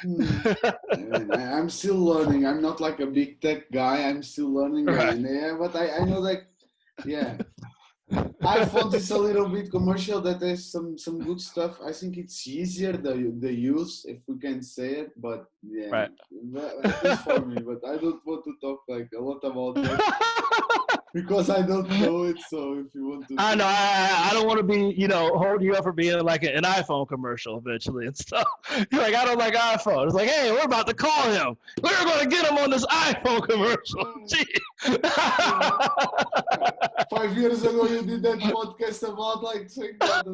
I'm still learning. I'm not like a big tech guy. I'm still learning, right. But I know that, yeah. iPhones is a little bit commercial. That there's some good stuff. I think it's easier the use, if we can say it. But yeah, right. At least for me. But I don't want to talk like a lot about that because I don't know it. So if you want to, I know I don't want to be hold you up for being like an iPhone commercial eventually and stuff. You're like, I don't like iPhone. It's like, hey, we're about to call him. We're going to get him on this iPhone commercial. 5 years ago, you did that podcast about like saying that.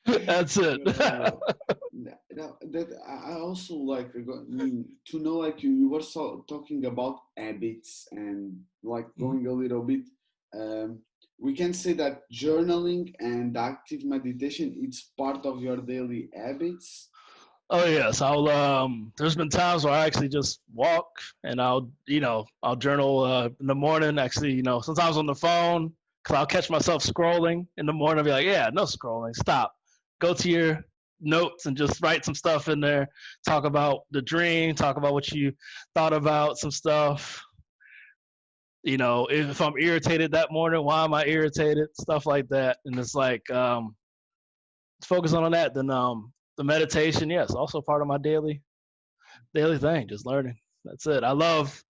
That's it. That I also like to know, like you were talking about habits and like going a little bit. We can say that journaling and active meditation, it's part of your daily habits. Oh yes, there's been times where I actually just walk and I'll journal in the morning. Actually, sometimes on the phone because I'll catch myself scrolling in the morning. I'll be like, yeah, no scrolling, stop. Go to your notes and just write some stuff in there. Talk about the dream. Talk about what you thought about, some stuff. If I'm irritated that morning, why am I irritated? Stuff like that. And it's like focus on that. Then the meditation, yes, also part of my daily thing. Just learning. That's it. I love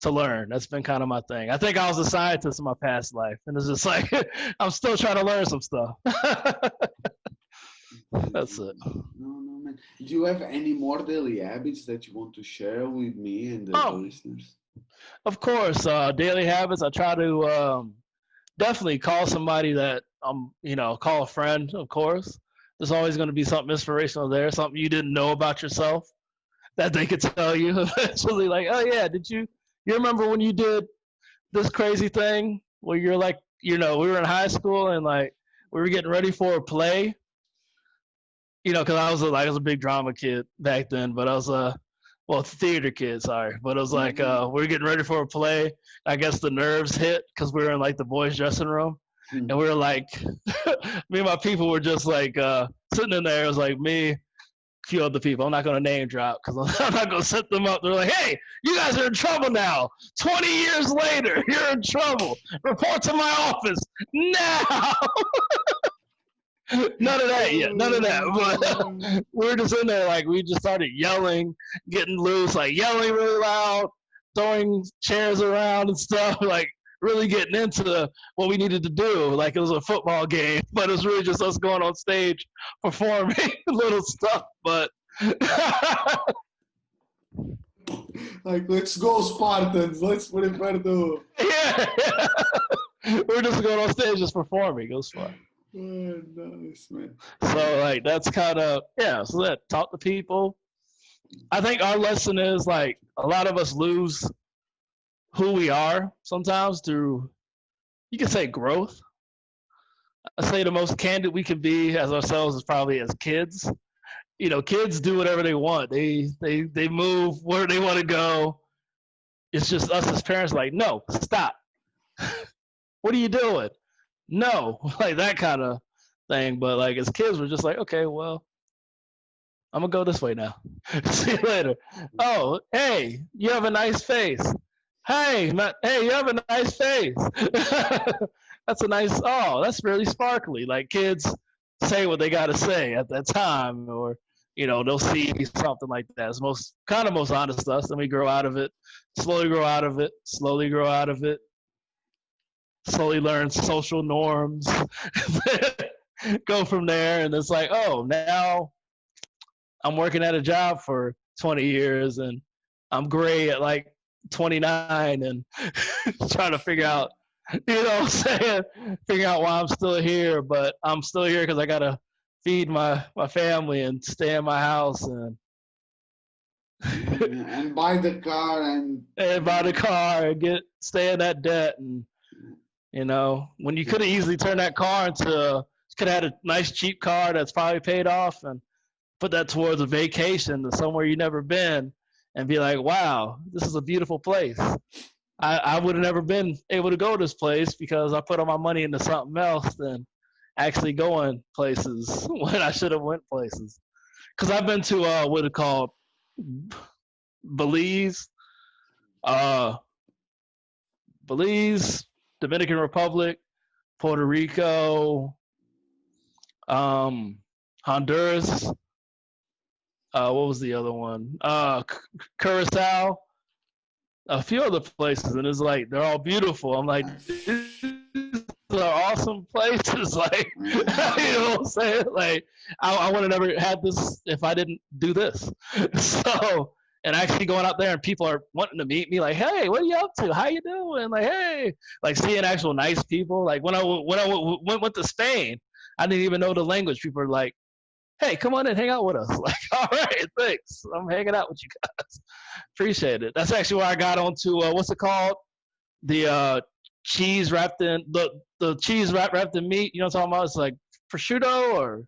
to learn. That's been kind of my thing. I think I was a scientist in my past life, and it's just like I'm still trying to learn some stuff. That's it. No, man. Do you have any more daily habits that you want to share with me and the listeners? Of course, daily habits. I try to definitely call somebody that call a friend. Of course, there's always going to be something inspirational there, something you didn't know about yourself that they could tell you eventually. Like, oh yeah, did you remember when you did this crazy thing where you're like, we were in high school and like we were getting ready for a play. Because I was a big drama kid back then, but I was theater kid, sorry. But it was like we were getting ready for a play. I guess the nerves hit because we were in like the boys' dressing room, and we were like, me and my people were just like sitting in there. It was like me, a few other people. I'm not gonna name drop because I'm not gonna set them up. They're like, hey, you guys are in trouble now. 20 years later, you're in trouble. Report to my office now. None of that yet. None of that. But we were just in there, like, we just started yelling, getting loose, like yelling really loud, throwing chairs around and stuff, like really getting into what we needed to do. Like it was a football game, but it was really just us going on stage performing little stuff. But like, let's go Spartans. Let's prepare to. Yeah. We're just going on stage just performing. It was fun. Oh, nice, man. So like that's kind of so that talk to people. I think our lesson is like a lot of us lose who we are sometimes through, you can say, growth. I say the most candid we can be as ourselves is probably as kids. You know, kids do whatever they want. They move where they want to go. It's just us as parents like, no, stop. What are you doing? No, like that kind of thing. But like as kids, we're just like, okay, well, I'm gonna go this way now. See you later. Oh, hey, you have a nice face. Hey, hey, you have a nice face. That's a nice. Oh, that's really sparkly. Like kids say what they gotta say at that time, or they'll see something like that. It's most honest to us, and we grow out of it. Slowly grow out of it. Slowly grow out of it. Slowly learn social norms. Go from there, and it's like, oh, now I'm working at a job for 20 years, and I'm gray at like 29, and trying to figure out, figure out why I'm still here. But I'm still here because I gotta feed my family and stay in my house and and buy the car and buy the car and stay in that debt. And when you could have easily turned that car into, could have had a nice cheap car that's probably paid off and put that towards a vacation to somewhere you've never been and be like, wow, this is a beautiful place. I would have never been able to go to this place because I put all my money into something else than actually going places when I should have went places. Because I've been to what it called Belize, Dominican Republic, Puerto Rico, Honduras. What was the other one? Curacao. A few other places, and it's like they're all beautiful. I'm like, these are awesome places. Like, you know what I'm saying? Like, I would have never had this if I didn't do this. So, and actually going out there and people are wanting to meet me, like, hey, what are you up to? How you doing? Like, hey, like seeing actual nice people. Like when I went to Spain, I didn't even know the language. People are like, hey, come on and hang out with us. Like, all right, thanks. I'm hanging out with you guys. Appreciate it. That's actually where I got onto what's it called? The cheese wrapped in the cheese wrapped in meat. You know what I'm talking about? It's like prosciutto or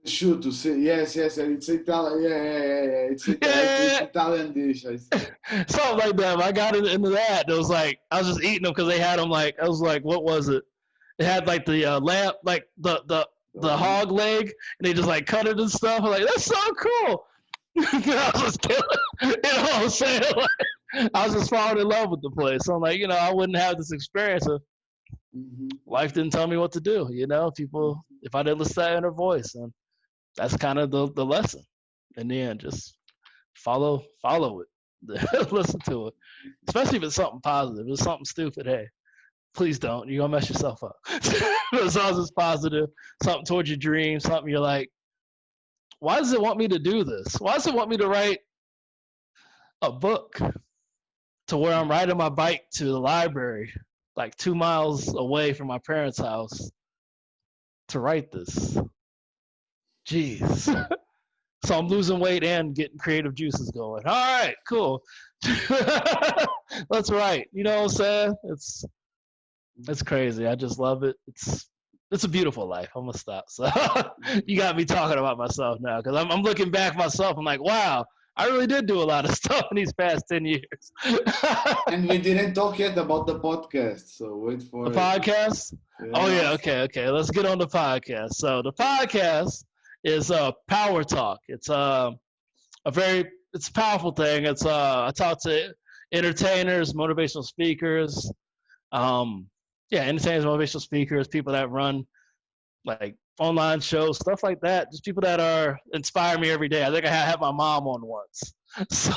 prosciutto. Yes, and it's Italian. Yeah. It's Italian dish. Something like that. I got into that. It was like I was just eating them because they had them. Like I was like, what was it? It had like the lamb, like the hog leg, and they just like cut it and stuff. I'm like, that's so cool. I was just killing, you know what I'm saying? Like, I was just falling in love with the place. So I'm like, I wouldn't have this experience if life didn't tell me what to do. People, if I didn't listen to that inner voice, and that's kind of the lesson. In the end, just follow it, listen to it. Especially if it's something positive. If it's something stupid, hey, please don't. You're gonna mess yourself up. As long as it's positive, something towards your dream, something you're like, why does it want me to do this? Why does it want me to write a book to where I'm riding my bike to the library, like 2 miles away from my parents' house, to write this? Jeez. So I'm losing weight and getting creative juices going. All right, cool. Let's write. You know what I'm saying? It's crazy. I just love it. It's a beautiful life. I'm gonna stop. So you got me talking about myself now because I'm looking back myself. I'm like, wow, I really did do a lot of stuff in these past 10 years. And we didn't talk yet about the podcast, so wait for the podcast. Yeah. Oh yeah, okay. Let's get on the podcast. So the podcast is Power Talk. It's it's a powerful thing. It's I talk to entertainers, motivational speakers. Entertainers, motivational speakers, people that run like online shows, stuff like that. Just people that inspire me every day. I think I had my mom on once. So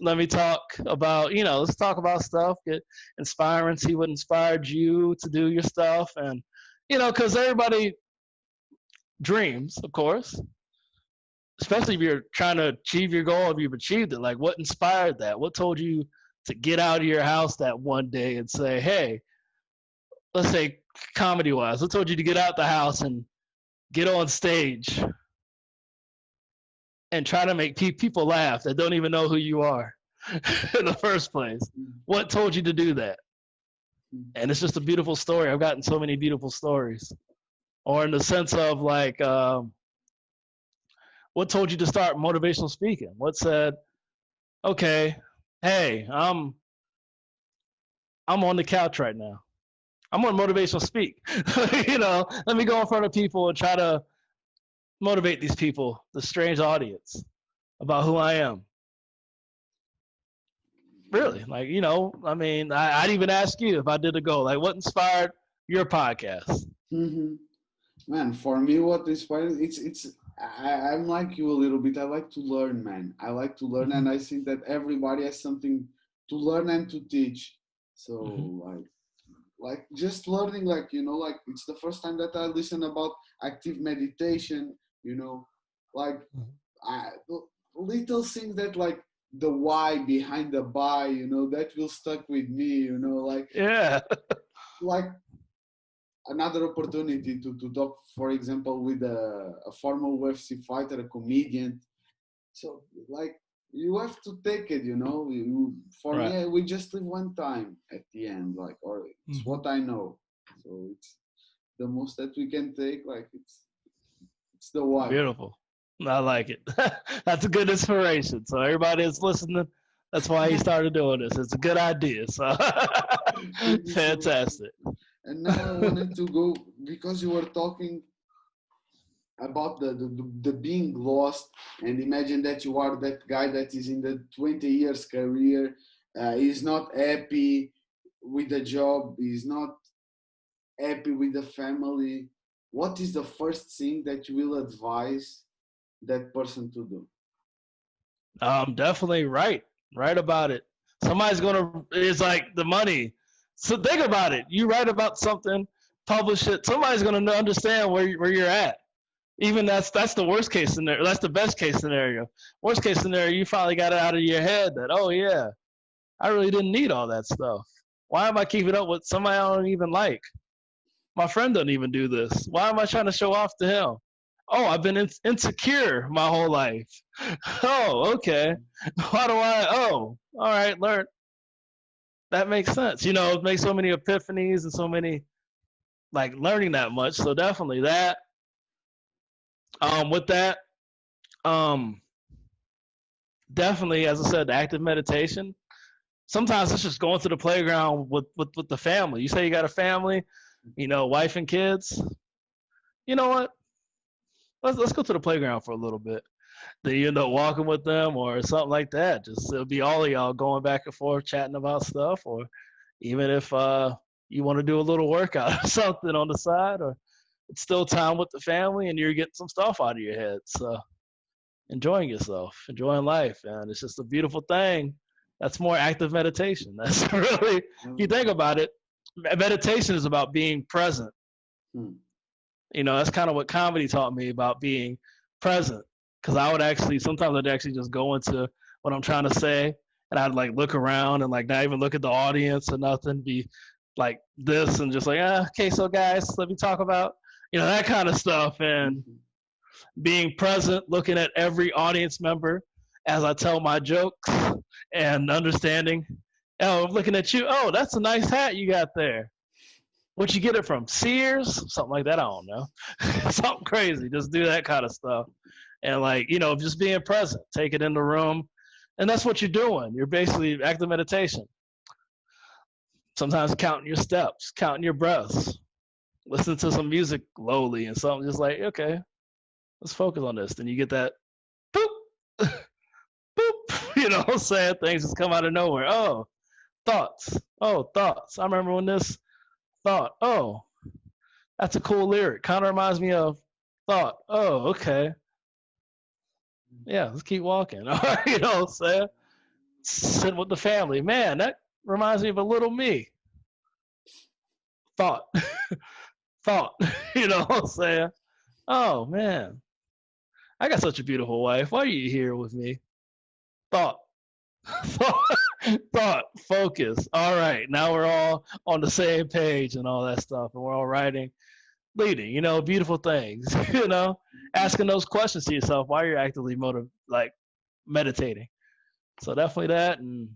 let me talk about, let's talk about stuff, get inspiring, see what inspired you to do your stuff. And, because everybody dreams, of course, especially if you're trying to achieve your goal, if you've achieved it. Like what inspired that? What told you to get out of your house that one day and say, hey, let's say comedy-wise? What told you to get out the house and get on stage and try to make people laugh that don't even know who you are in the first place? What told you to do that? And it's just a beautiful story. I've gotten so many beautiful stories. Or in the sense of like, what told you to start motivational speaking? What said, okay, hey, I'm on the couch right now. I'm on motivational speak. Let me go in front of people and try to motivate these people, the strange audience, about who I am. Really, like, I mean, I'd even ask you if I did a go, like, what inspired your podcast? Mm-hmm. Man, for me, what inspired I'm like you a little bit. I like to learn, man. I like to learn, and I think that everybody has something to learn and to teach. So like just learning, like like it's the first time that I listen about active meditation. Like little things that like the why behind the buy. That will stuck with me. Like yeah, like another opportunity to talk, for example, with a former UFC fighter, a comedian. So like you have to take it, for right. me, we just live one time at the end, like, or it's what I know. So it's the most that we can take, like it's the why. Beautiful. I like it. That's a good inspiration. So everybody that's listening, that's why he started doing this. It's a good idea. So fantastic. And now I wanted to go, because you were talking about the being lost, and imagine that you are that guy that is in the 20 years career, is not happy with the job, is not happy with the family. What is the first thing that you will advise that person to do? Definitely right about it. Somebody's it's like the money. So think about it. You write about something, publish it. Somebody's going to understand where you're at. Even that's the worst case scenario. That's the best case scenario. Worst case scenario, you finally got it out of your head that, oh yeah, I really didn't need all that stuff. Why am I keeping up with somebody I don't even like? My friend doesn't even do this. Why am I trying to show off to him? Oh, I've been insecure my whole life. Oh, okay. Why do I? Oh, all right, learn. That makes sense. It makes so many epiphanies and so many, like, learning that much. So definitely that. With that, definitely, as I said, active meditation. Sometimes it's just going to the playground with the family. You say you got a family, wife and kids. You know what? Let's go to the playground for a little bit. Then you end up walking with them or something like that. Just it'll be all of y'all going back and forth chatting about stuff, or even if you want to do a little workout or something on the side, or it's still time with the family and you're getting some stuff out of your head. So enjoying yourself, enjoying life, and it's just a beautiful thing. That's more active meditation. That's really, if you think about it, meditation is about being present. That's kind of what comedy taught me about being present. Because sometimes I'd actually just go into what I'm trying to say, and I'd like look around and like not even look at the audience or nothing, be like this and just like, okay, so guys, let me talk about, that kind of stuff. And being present, looking at every audience member as I tell my jokes and understanding, oh, I'm looking at you, oh, that's a nice hat you got there. Where'd you get it from? Sears? Something like that, I don't know. Something crazy, just do that kind of stuff. And like, just being present, take it in the room. And that's what you're doing. You're basically active meditation. Sometimes counting your steps, counting your breaths, listen to some music lowly and something just like, okay, let's focus on this. Then you get that boop, boop, saying things just come out of nowhere. Oh, thoughts. Oh, thoughts. I remember when this thought, oh, that's a cool lyric. Kind of reminds me of thought. Oh, okay. Yeah, let's keep walking. You know what I'm saying? Sit with the family. Man, that reminds me of a little me. Thought. Thought. You know what I'm saying? Oh, man. I got such a beautiful wife. Why are you here with me? Thought. Thought. thought, focus. All right, now we're all on the same page and all that stuff, and we're all writing, leading, beautiful things, asking those questions to yourself while you're actively meditating. So definitely that, and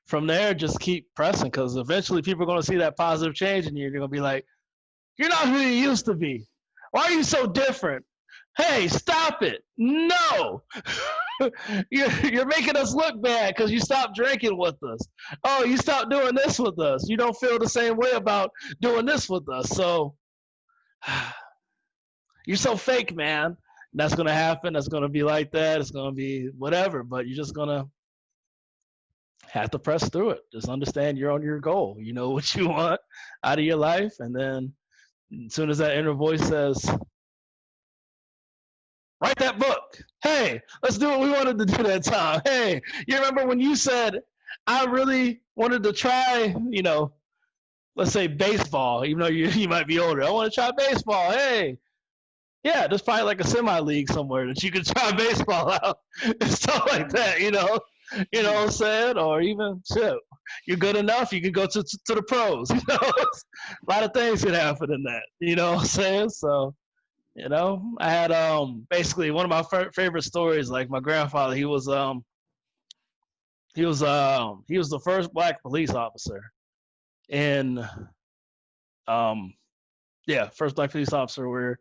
from there, just keep pressing because eventually people are going to see that positive change in you. They're going to be like, you're not who you used to be. Why are you so different? Hey, stop it. No. you're making us look bad because you stopped drinking with us. Oh, you stopped doing this with us. You don't feel the same way about doing this with us. So you're so fake, man. That's going to happen. That's going to be like that. It's going to be whatever, but you're just going to have to press through it. Just understand you're on your goal. You know what you want out of your life. And then as soon as that inner voice says, write that book. Hey, let's do what we wanted to do that time. Hey, you remember when you said, I really wanted to try, let's say baseball, even though you might be older. I want to try baseball. Hey, yeah, there's probably like a semi-league somewhere that you could try baseball out and stuff like that, You know what I'm saying? Or even, shit, you're good enough, you can go to the pros. A lot of things could happen in that. You know what I'm saying? So, I had basically one of my favorite stories. Like my grandfather, he was the first black police officer in first black police officer were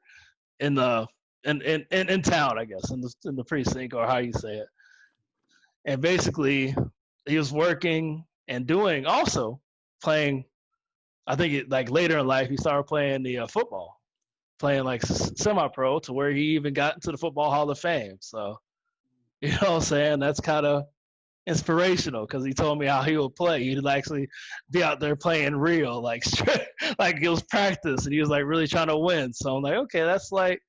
in the in town, I guess, in the precinct, or how you say it. And basically, he was working and doing also playing. I think like later in life, he started playing the football, playing like semi-pro to where he even got into the Football Hall of Fame. So, you know what I'm saying? That's kind of inspirational because he told me how he would play. He'd actually be out there playing real, like straight, like it was practice, and he was like really trying to win. So I'm like, okay, that's like.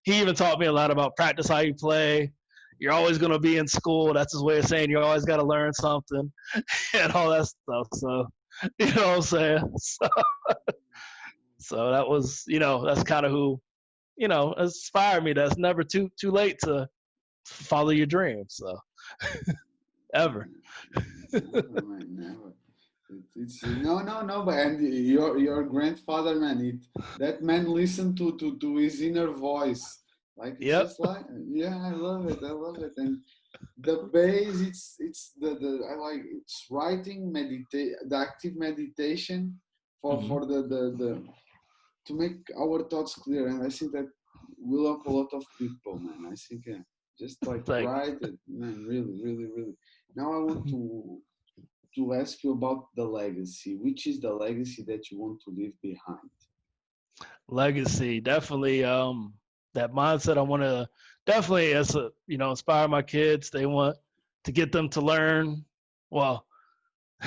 He even taught me a lot about practice how you play. You're always going to be in school. That's his way of saying you always got to learn something and all that stuff. So, you know what I'm saying? So that was, that's kind of who, inspired me. That's never too late to follow your dreams. So, ever. Never. It's no, but and your grandfather, man, that man listened to his inner voice. Like it's just like, yeah, I love it, and the base, it's the I like it's writing, the active meditation for the to make our thoughts clear, and I think that will help a lot of people, man. I think just like write it, man, really, really, really. Now I want to ask you about the legacy. Which is the legacy that you want to leave behind? Legacy, definitely. That mindset I want to definitely inspire my kids. They want to get them to learn. Well,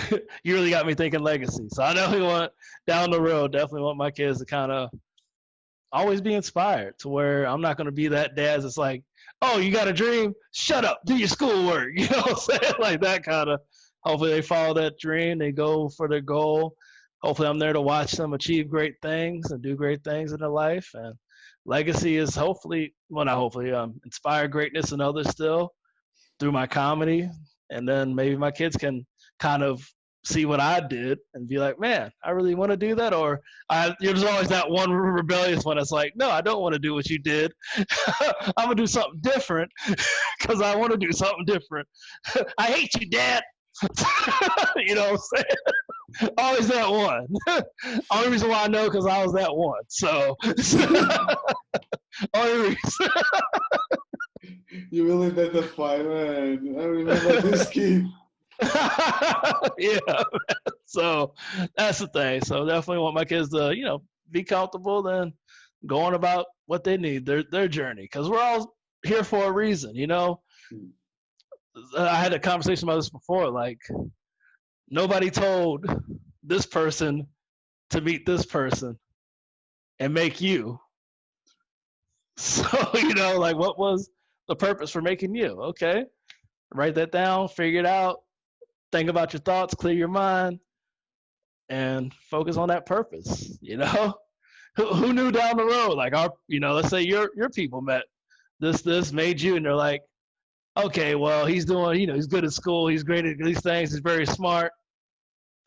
you really got me thinking legacy. So I definitely want down the road, definitely want my kids to kind of always be inspired to where I'm not going to be that dad that's like, oh, you got a dream? Shut up, do your schoolwork. You know what I'm saying? Like that kind of. Hopefully they follow that dream. They go for their goal. Hopefully I'm there to watch them achieve great things and do great things in their life. And legacy is inspire greatness in others still through my comedy. And then maybe my kids can kind of see what I did and be like, man, I really want to do that. Or there's always that one rebellious one that's like, no, I don't want to do what you did. I'm going to do something different because I want to do something different. I hate you, Dad. You know what I'm saying? Always that one. Only reason why I know because I was that one. So only reason. You will identify, man. I remember this kid. Yeah. So that's the thing. So definitely want my kids to, be comfortable and going about what they need, their journey. Because we're all here for a reason, I had a conversation about this before. Like, nobody told this person to meet this person and make you. So, like, what was the purpose for making you? Okay, write that down, figure it out, think about your thoughts, clear your mind, and focus on that purpose. Who knew down the road? Like let's say your people met this made you, and they're like, okay, well, he's doing, he's good at school. He's great at these things. He's very smart.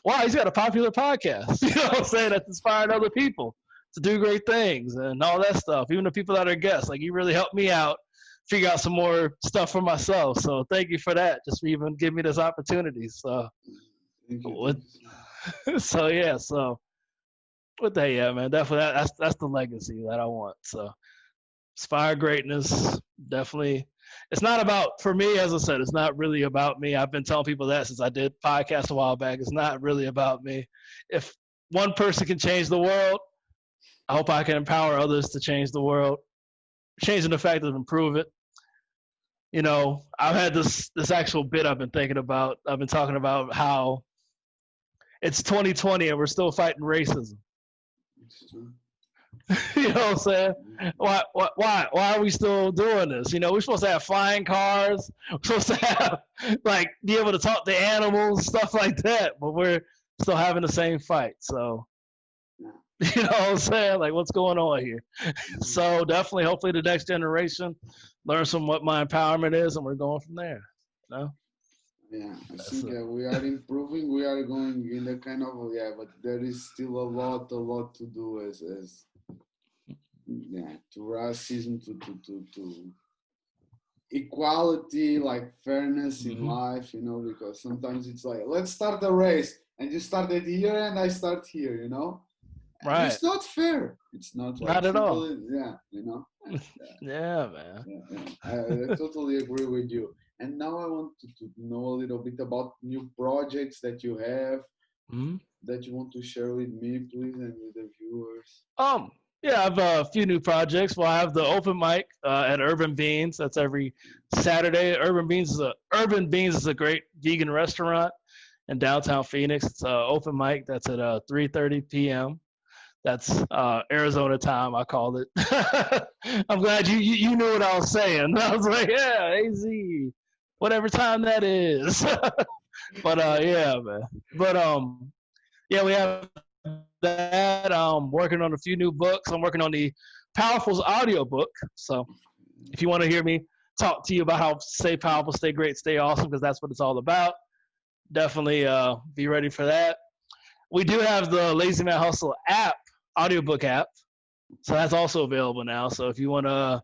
Wow, he's got a popular podcast. You know what I'm saying? That's inspiring other people to do great things and all that stuff. Even the people that are guests, like you really helped me out, figure out some more stuff for myself. So thank you for that. Just for even giving me this opportunity. So, Thank you. with, so yeah, so with that, yeah, man, definitely that's the legacy that I want. So inspire greatness, definitely. It's not about, for me, as I said, it's not really about me. I've been telling people that since I did podcasts a while back. It's not really about me. If one person can change the world, I hope I can empower others to change the world, change the fact of improve it. I've had this actual bit I've been thinking about. I've been talking about how it's 2020 and we're still fighting racism. You know what I'm saying? Why are we still doing this? We're supposed to have flying cars. We're supposed to have be able to talk to animals, stuff like that. But we're still having the same fight. So, you know what I'm saying? Like, what's going on here? So definitely, hopefully, the next generation learns from what my empowerment is, and we're going from there. Yeah, I think we are improving. We are going in the kind of but there is still a lot to do as to racism, to equality, like fairness in life, because sometimes it's like, let's start a race, and you started here and I start here, Right. And it's not fair. It's not like not at all. Yeah, man. I totally agree with you. And now I want to know a little bit about new projects that you have, that you want to share with me, please, and with the viewers. Yeah, I have a few new projects. Well, I have the open mic at Urban Beans. That's every Saturday. Urban Beans is a great vegan restaurant in downtown Phoenix. It's an open mic. That's at 3:30 p.m. That's Arizona time, I called it. I'm glad you knew what I was saying. I was like, yeah, AZ, whatever time that is. But yeah, man. But yeah, we have that. I'm working on a few new books. I'm working on the Powerful's audio book. So if you want to hear me talk to you about how to stay powerful, stay great, stay awesome, because that's what it's all about, definitely be ready for that. We do have the Lazy Man Hustle app, audiobook app. So that's also available now. So if you want to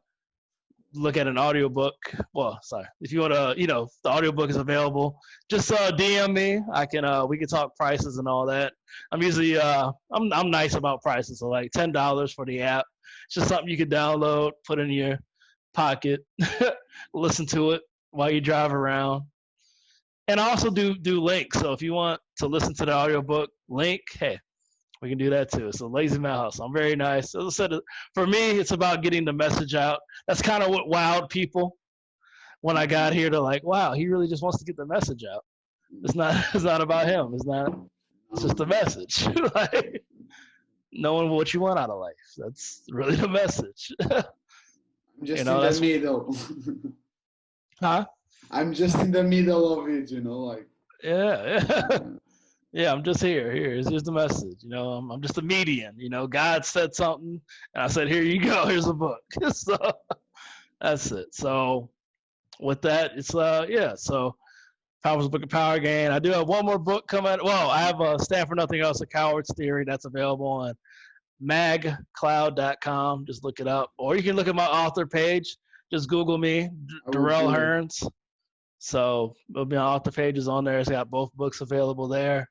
look at an audiobook, if you want to, the audiobook is available. Just DM me. We can talk prices and all that. I'm usually, I'm nice about prices. So like $10 for the app. It's just something you can download, put in your pocket, listen to it while you drive around. And I also do links. So if you want to listen to the audiobook link, hey, we can do that too. It's a Lazy Man Hustle. I'm very nice. As I said, for me, it's about getting the message out. That's kind of what wowed people when I got here to like, wow, he really just wants to get the message out. It's not about him. It's just a message. Like, knowing what you want out of life. That's really the message. I'm just in the middle. Huh? I'm just in the middle of it, like. Yeah. Yeah, I'm just here. Here's the message. I'm just a median. God said something, and I said, here you go. Here's a book. So that's it. So with that, it's So Powerful's Book of Power Gain. I do have one more book coming. Well, I have a Stand for Nothing Else: A Coward's Theory. That's available on magcloud.com. Just look it up, or you can look at my author page. Just Google me, Durell Hearns. So it'll be on author pages on there. It's got both books available there.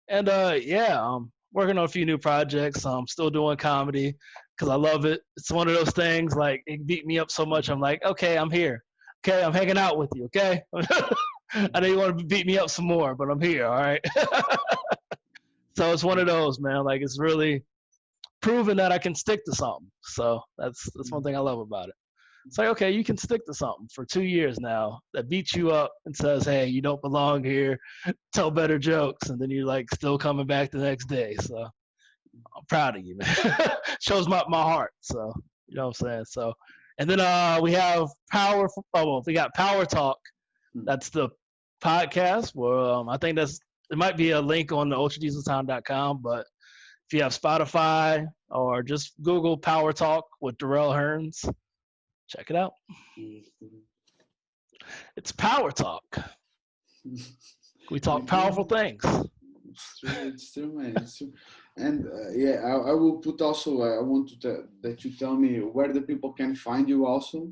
And I'm working on a few new projects. I'm still doing comedy because I love it. It's one of those things, like, it beat me up so much. I'm like, okay, I'm here. Okay, I'm hanging out with you, okay? I know you want to beat me up some more, but I'm here, all right? So it's one of those, man. Like, it's really proven that I can stick to something. So that's one thing I love about it. It's like, okay, you can stick to something for 2 years now that beats you up and says, hey, you don't belong here, tell better jokes, and then you're like still coming back the next day. So I'm proud of you, man. Shows my heart. So, you know what I'm saying? So, and then we have we got Power Talk. That's the podcast where I think it might be a link on the ultradieseltown.com, but if you have Spotify or just Google Power Talk with Durell Hearns, check it out. It's power talk. We talk powerful Again, things. it's true, man. It's true. And yeah, I will put also. I want that you tell me where the people can find you. Also,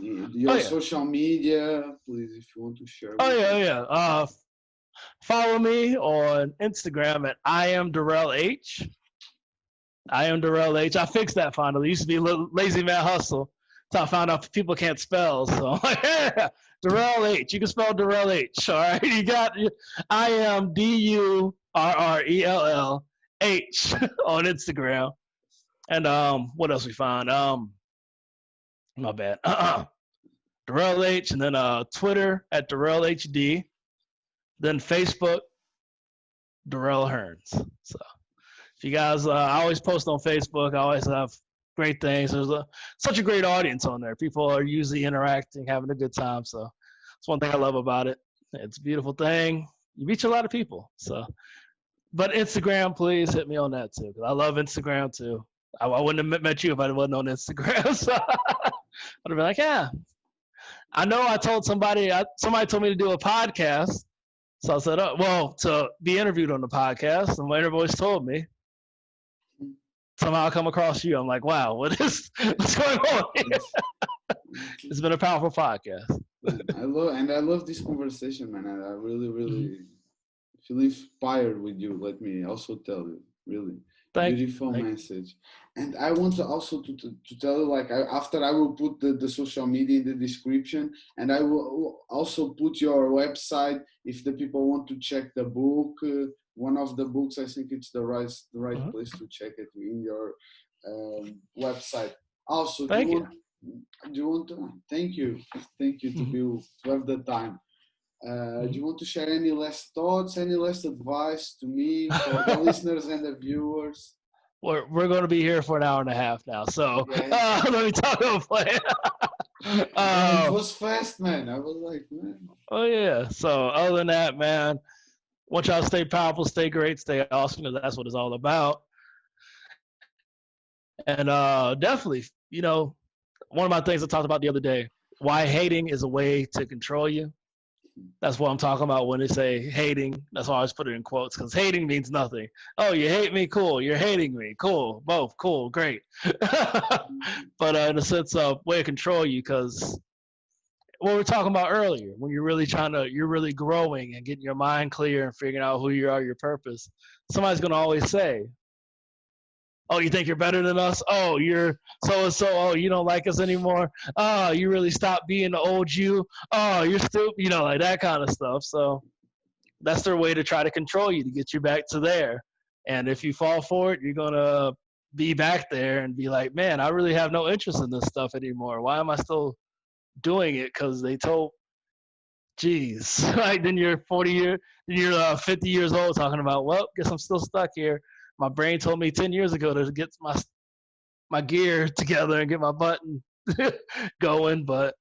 Oh your yeah. social media, please, if you want to share Oh with yeah. Oh us. yeah. Follow me on Instagram at I am Durell H. I am Durell H. I fixed that finally. It used to be Lazy Man Hustle. So I found out people can't spell. So I'm like, yeah, Durell H. You can spell Durell H. All right. You got I am DURRELL H on Instagram. And what else we found? My bad. Durell H. And then Twitter at Durell HD. Then Facebook, Durell Hearns. So if you guys, I always post on Facebook. I always have great things. There's such a great audience on there. People are usually interacting, having a good time. So that's one thing I love about it. It's a beautiful thing. You reach a lot of people. So, but Instagram, please hit me on that too. Cause I love Instagram too. I wouldn't have met you if I wasn't on Instagram. So I'd be like, yeah. I know I told somebody told me to do a podcast. So I said, oh, well, to be interviewed on the podcast. And my voice told me, somehow I come across you. I'm like, wow, what's going on here? It's been a powerful podcast. I love this conversation, man. I really, really feel inspired with you. Let me also tell you, really beautiful Thank message. And I want to also to tell you, like, after I will put the social media in the description, and I will also put your website if the people want to check the book. One of the books, I think it's the right place to check it in your website. Also, Thank you. do you want to? Thank you to have the time. Do you want to share any last thoughts, any last advice to me, for the listeners and the viewers? We're going to be here for an hour and a half now. So Yes. let me talk about plan. Yeah, it was fast, man. I was like, man. Oh, yeah. So other than that, man, want y'all to stay powerful, stay great, stay awesome, because that's what it's all about. And definitely, one of my things I talked about the other day, why hating is a way to control you. That's what I'm talking about when they say hating. That's why I always put it in quotes, because hating means nothing. Oh, you hate me? Cool. You're hating me? Cool. Both. Cool. Great. But in a sense of way to control you, because what we were talking about earlier, when you're really growing and getting your mind clear and figuring out who you are, your purpose, somebody's going to always say, oh, you think you're better than us? Oh, you're so and so. Oh, you don't like us anymore. Oh, you really stopped being the old you. Oh, you're stupid. Like that kind of stuff. So that's their way to try to control you, to get you back to there. And if you fall for it, you're gonna be back there and be like, man, I really have no interest in this stuff anymore. Why am I still doing it? Because they told, geez, like then you're 50 years old talking about, well, guess I'm still stuck here. My brain told me 10 years ago to get my gear together and get my button going, but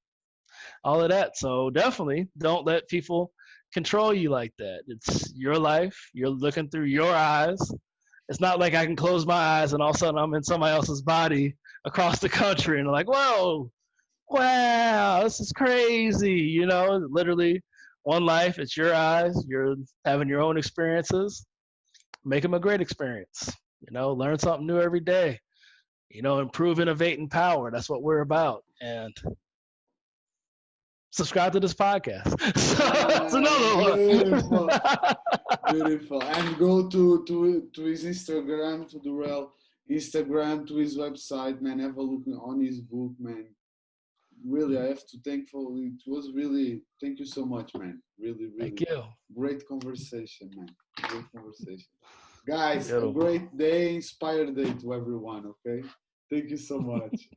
all of that. So definitely don't let people control you like that. It's your life. You're looking through your eyes. It's not like I can close my eyes and all of a sudden I'm in somebody else's body across the country and they're like, whoa, wow, this is crazy. Literally one life. It's your eyes. You're having your own experiences. Make them a great experience. Learn something new every day. Improve, innovate, and power. That's what we're about. And subscribe to this podcast. That's another Beautiful, one. beautiful. And go to his Instagram, to Durell Instagram, to his website, man. Have a look on his book, man. Really, I have to thankful. It was really, thank you so much, man. Really, Thank really you. great conversation, man. Great conversation. Guys, a Beautiful. great day, inspired day to everyone, okay? Thank you so much.